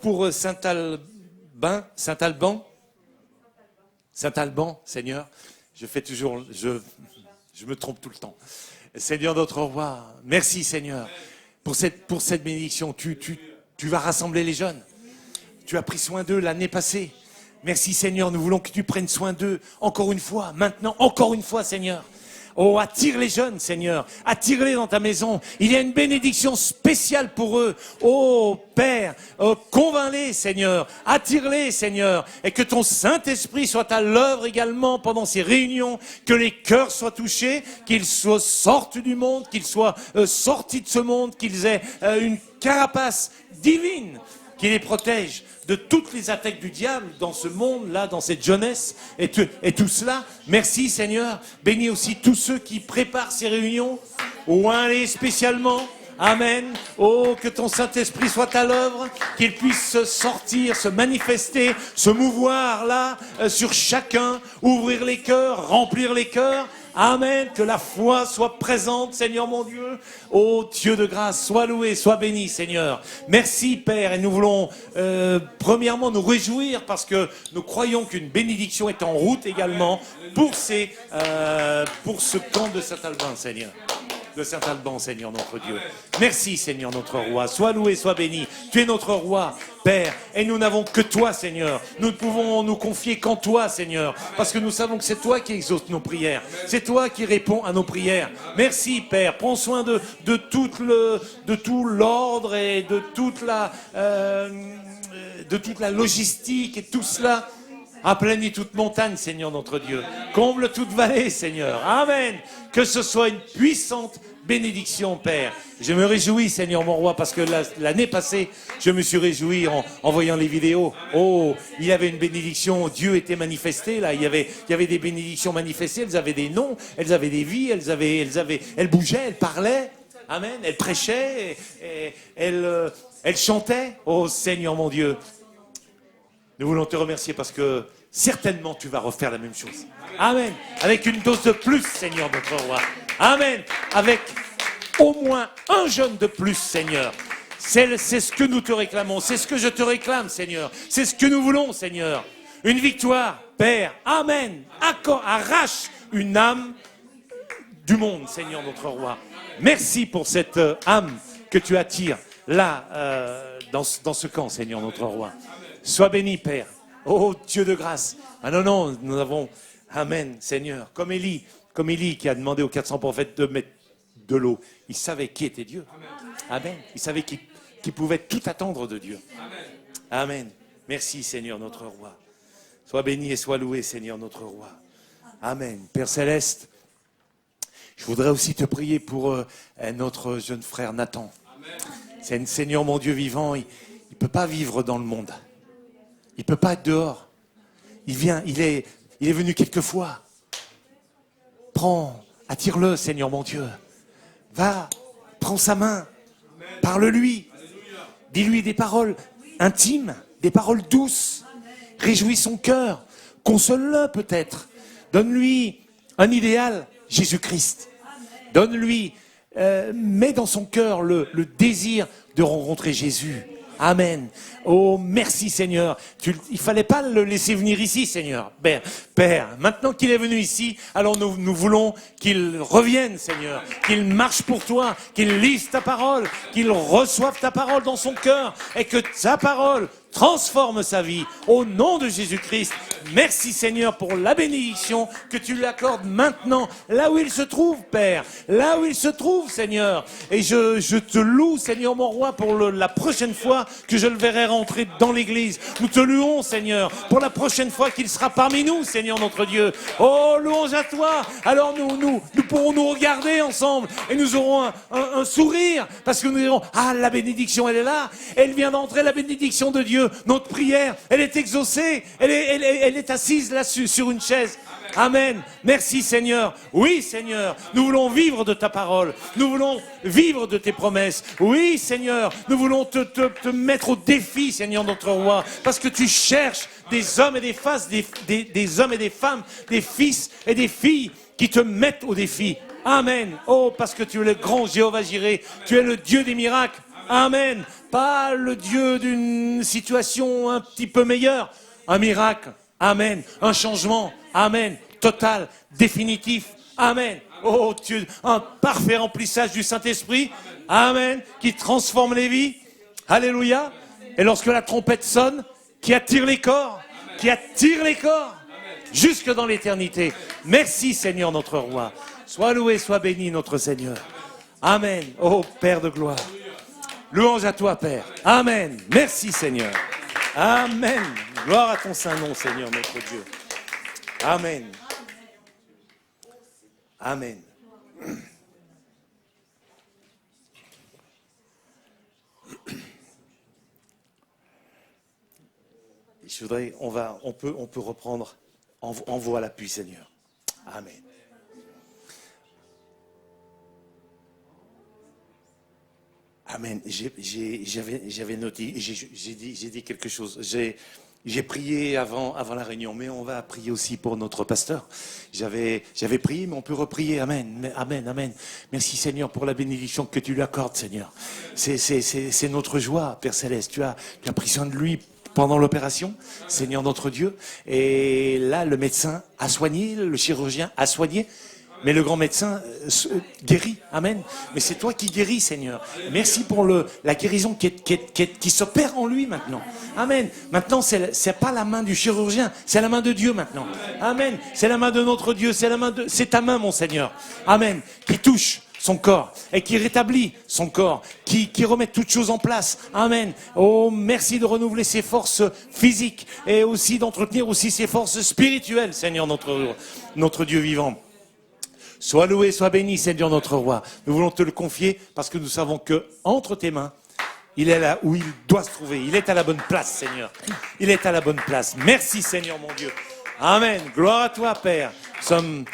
pour Saint-Alban, Seigneur. Je me trompe tout le temps. Seigneur notre roi, merci Seigneur pour cette bénédiction. Tu vas rassembler les jeunes. Tu as pris soin d'eux l'année passée. Merci Seigneur, nous voulons que tu prennes soin d'eux encore une fois, maintenant, encore une fois Seigneur. Oh, attire les jeunes, Seigneur. Attire-les dans ta maison. Il y a une bénédiction spéciale pour eux. Oh, Père, convainc-les, Seigneur. Attire-les, Seigneur. Et que ton Saint-Esprit soit à l'œuvre également pendant ces réunions. Que les cœurs soient touchés. Qu'ils sortent du monde. Qu'ils soient sortis de ce monde. Qu'ils aient une carapace divine qui les protège de toutes les attaques du diable dans ce monde-là, dans cette jeunesse et tout cela. Merci Seigneur. Bénis aussi tous ceux qui préparent ces réunions. Oins-les spécialement. Amen. Oh, que ton Saint-Esprit soit à l'œuvre, qu'il puisse sortir, se manifester, se mouvoir là, sur chacun, ouvrir les cœurs, remplir les cœurs. Amen, que la foi soit présente, Seigneur mon Dieu. Ô Dieu de grâce, sois loué, sois béni, Seigneur. Merci, Père, et nous voulons premièrement nous réjouir parce que nous croyons qu'une bénédiction est en route également pour ce camp de Saint-Alban, Seigneur. De Saint-Alban, Seigneur notre Dieu. Merci, Seigneur notre roi. Sois loué, sois béni. Tu es notre roi, Père, et nous n'avons que toi, Seigneur. Nous ne pouvons nous confier qu'en toi, Seigneur, parce que nous savons que c'est toi qui exauces nos prières. C'est toi qui réponds à nos prières. Merci, Père. Prends soin de tout l'ordre et de toute la logistique et tout cela. Aplanis toute montagne, Seigneur notre Dieu. Comble toute vallée, Seigneur. Amen. Que ce soit une puissante bénédiction, Père. Je me réjouis, Seigneur mon roi, parce que l'année passée, je me suis réjoui en voyant les vidéos. Oh, il y avait une bénédiction, Dieu était manifesté, là. Il y avait des bénédictions manifestées, elles avaient des noms, elles avaient des vies, elles bougeaient, elles parlaient. Amen. Elles prêchaient, elles chantaient. Oh, Seigneur mon Dieu. Nous voulons te remercier parce que certainement tu vas refaire la même chose. Amen. Avec une dose de plus, Seigneur notre roi. Amen. Avec au moins un jeune de plus, Seigneur. C'est ce que nous te réclamons. C'est ce que je te réclame, Seigneur. C'est ce que nous voulons, Seigneur. Une victoire, Père. Amen. Arrache une âme du monde, Seigneur notre roi. Merci pour cette âme que tu attires là, dans ce camp, Seigneur notre roi. Sois béni, Père. Oh, Dieu de grâce. Ah non, nous avons... Amen, Seigneur. Comme Élie qui a demandé aux 400 prophètes de mettre de l'eau. Il savait qui était Dieu. Amen. Il savait qu'il pouvait tout attendre de Dieu. Amen. Merci, Seigneur, notre roi. Sois béni et sois loué, Seigneur, notre roi. Amen. Père Céleste, je voudrais aussi te prier pour notre jeune frère Nathan. C'est Seigneur, mon Dieu vivant, il ne peut pas vivre dans le monde. Il ne peut pas être dehors. Il est venu quelquefois. Attire-le, Seigneur mon Dieu. Va, prends sa main, parle-lui. Dis-lui des paroles intimes, des paroles douces. Réjouis son cœur, console-le peut-être. Donne-lui un idéal, Jésus-Christ. Donne-lui, mets dans son cœur le désir de rencontrer Jésus. Amen. Oh, merci Seigneur. Il fallait pas le laisser venir ici, Seigneur. Père, maintenant qu'il est venu ici, alors nous voulons qu'il revienne, Seigneur. Qu'il marche pour toi, qu'il lise ta parole, qu'il reçoive ta parole dans son cœur et que ta parole transforme sa vie. Au nom de Jésus-Christ, merci Seigneur pour la bénédiction que tu lui accordes maintenant, là où il se trouve, Père. Là où il se trouve, Seigneur. Et je te loue, Seigneur mon roi, pour la prochaine fois que je le verrai rentrer dans l'église. Nous te louons, Seigneur, pour la prochaine fois qu'il sera parmi nous, Seigneur notre Dieu. Oh, louange à toi. Alors nous pourrons nous regarder ensemble et nous aurons un sourire parce que nous dirons, ah, la bénédiction, elle est là. Elle vient d'entrer, la bénédiction de Dieu. Notre prière, elle est exaucée. Elle est assise là sur une chaise. Amen. Merci Seigneur. Oui Seigneur, nous voulons vivre de ta parole. Nous voulons vivre de tes promesses. Oui Seigneur, nous voulons te mettre au défi, Seigneur notre roi. Parce que tu cherches des hommes et des femmes, des hommes et des femmes, des fils et des filles qui te mettent au défi. Amen. Oh, parce que tu es le grand Jéhovah Jireh. Tu es le Dieu des miracles. Amen. Pas le Dieu d'une situation un petit peu meilleure. Un miracle. Amen. Un changement. Amen. Total, définitif. Amen. Oh Dieu, un parfait remplissage du Saint-Esprit. Amen. Qui transforme les vies. Alléluia. Et lorsque la trompette sonne, qui attire les corps, jusque dans l'éternité. Merci Seigneur notre roi. Sois loué, sois béni notre Seigneur. Amen. Oh Père de gloire. Louange à toi Père. Amen. Merci Seigneur. Amen. Gloire à ton saint nom Seigneur notre Dieu. Amen. Amen. Je voudrais, on peut reprendre. Envoie l'appui, Seigneur. Amen. Amen. J'avais noté, j'ai dit quelque chose. J'ai prié avant la réunion, mais on va prier aussi pour notre pasteur. J'avais prié, mais on peut reprier. Amen, amen, amen. Merci Seigneur pour la bénédiction que tu lui accordes, Seigneur. C'est notre joie, Père Céleste. Tu as pris soin de lui pendant l'opération, Seigneur notre Dieu. Et là, le médecin a soigné, le chirurgien a soigné. Mais le grand médecin guérit. Amen. Mais c'est toi qui guéris, Seigneur. Merci pour la guérison qui s'opère en lui maintenant. Amen. Maintenant, c'est pas la main du chirurgien, c'est la main de Dieu maintenant. Amen. C'est la main de notre Dieu, c'est ta main, mon Seigneur. Amen. Qui touche son corps et qui rétablit son corps, qui remet toutes choses en place. Amen. Oh, merci de renouveler ses forces physiques et aussi d'entretenir aussi ses forces spirituelles, Seigneur notre Dieu vivant. Sois loué, sois béni, Seigneur notre roi. Nous voulons te le confier parce que nous savons que entre tes mains, il est là où il doit se trouver. Il est à la bonne place, Seigneur. Il est à la bonne place. Merci, Seigneur mon Dieu. Amen. Gloire à toi, Père. Nous sommes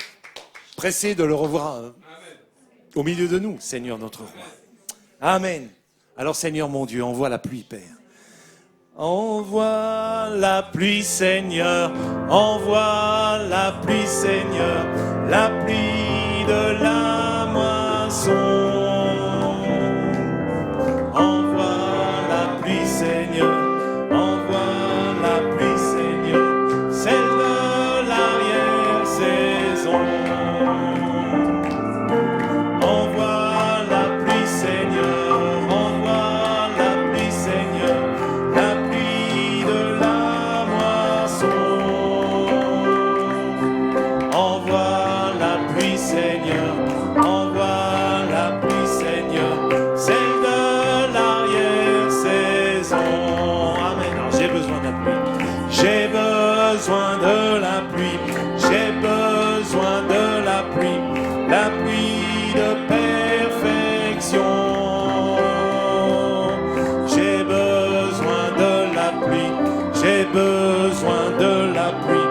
pressés de le revoir au milieu de nous, Seigneur notre roi. Amen. Alors, Seigneur mon Dieu, envoie la pluie, Père. Envoie la pluie, Seigneur. Envoie la pluie, Seigneur. La pluie de la moisson. Envoie la pluie, Seigneur. Envoie la pluie, Seigneur. Celle de l'arrière-saison. Envoie la pluie, Seigneur. Envoie la pluie, Seigneur. La pluie de la moisson. Envoie la pluie, Seigneur, envoie la pluie, Seigneur, celle de l'arrière-saison. Amen. Alors, j'ai besoin de la pluie. J'ai besoin de la pluie. J'ai besoin de la pluie de perfection. J'ai besoin de la pluie. J'ai besoin de la pluie.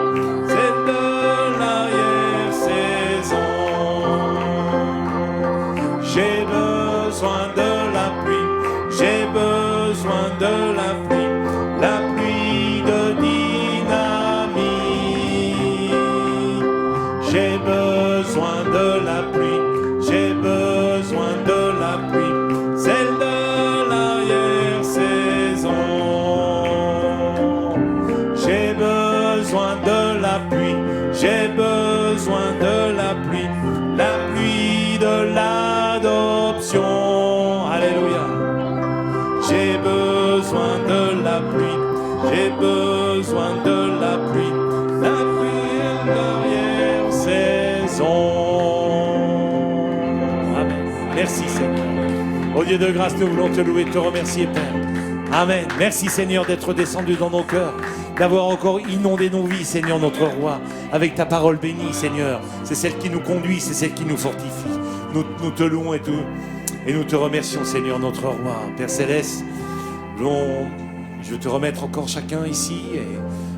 J'ai besoin de la pluie, j'ai besoin de la pluie de dynamite. J'ai besoin de la pluie, j'ai besoin de la pluie, celle de l'arrière-saison. J'ai besoin de la pluie, j'ai besoin de la pluie de l'adoption. Alléluia. J'ai besoin de la pluie. J'ai besoin de la pluie de l'arrière-saison. Amen. Merci Seigneur. Au Dieu de grâce, nous voulons te louer et te remercier, Père. Amen. Merci Seigneur d'être descendu dans nos cœurs, d'avoir encore inondé nos vies, Seigneur notre roi, avec ta parole bénie, Seigneur. C'est celle qui nous conduit, c'est celle qui nous fortifie. Nous te louons et nous te remercions, Seigneur notre roi. Père Céleste, je veux te remettre encore chacun ici. Et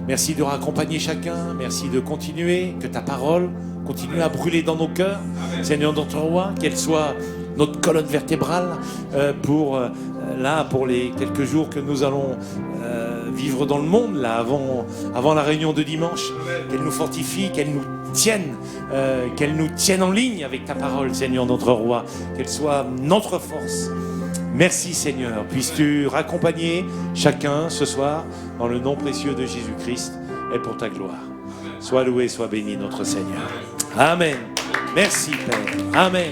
merci de raccompagner chacun. Merci de continuer, que ta parole continue à brûler dans nos cœurs. Amen. Seigneur notre roi, qu'elle soit notre colonne vertébrale pour les quelques jours que nous allons vivre dans le monde, là, avant la réunion de dimanche. Qu'elle nous fortifie, qu'elle nous tienne en ligne avec ta parole, Seigneur notre roi. Qu'elle soit notre force Merci Seigneur. Puisses-tu raccompagner chacun ce soir dans le nom précieux de Jésus-Christ et pour ta gloire. Sois loué, sois béni notre Seigneur. Amen. Merci Père. Amen.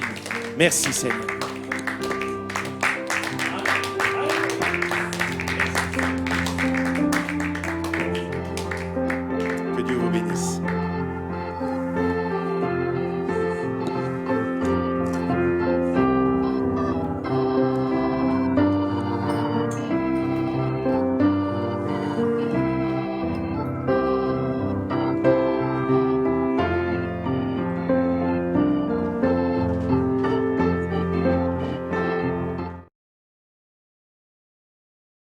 Merci Seigneur.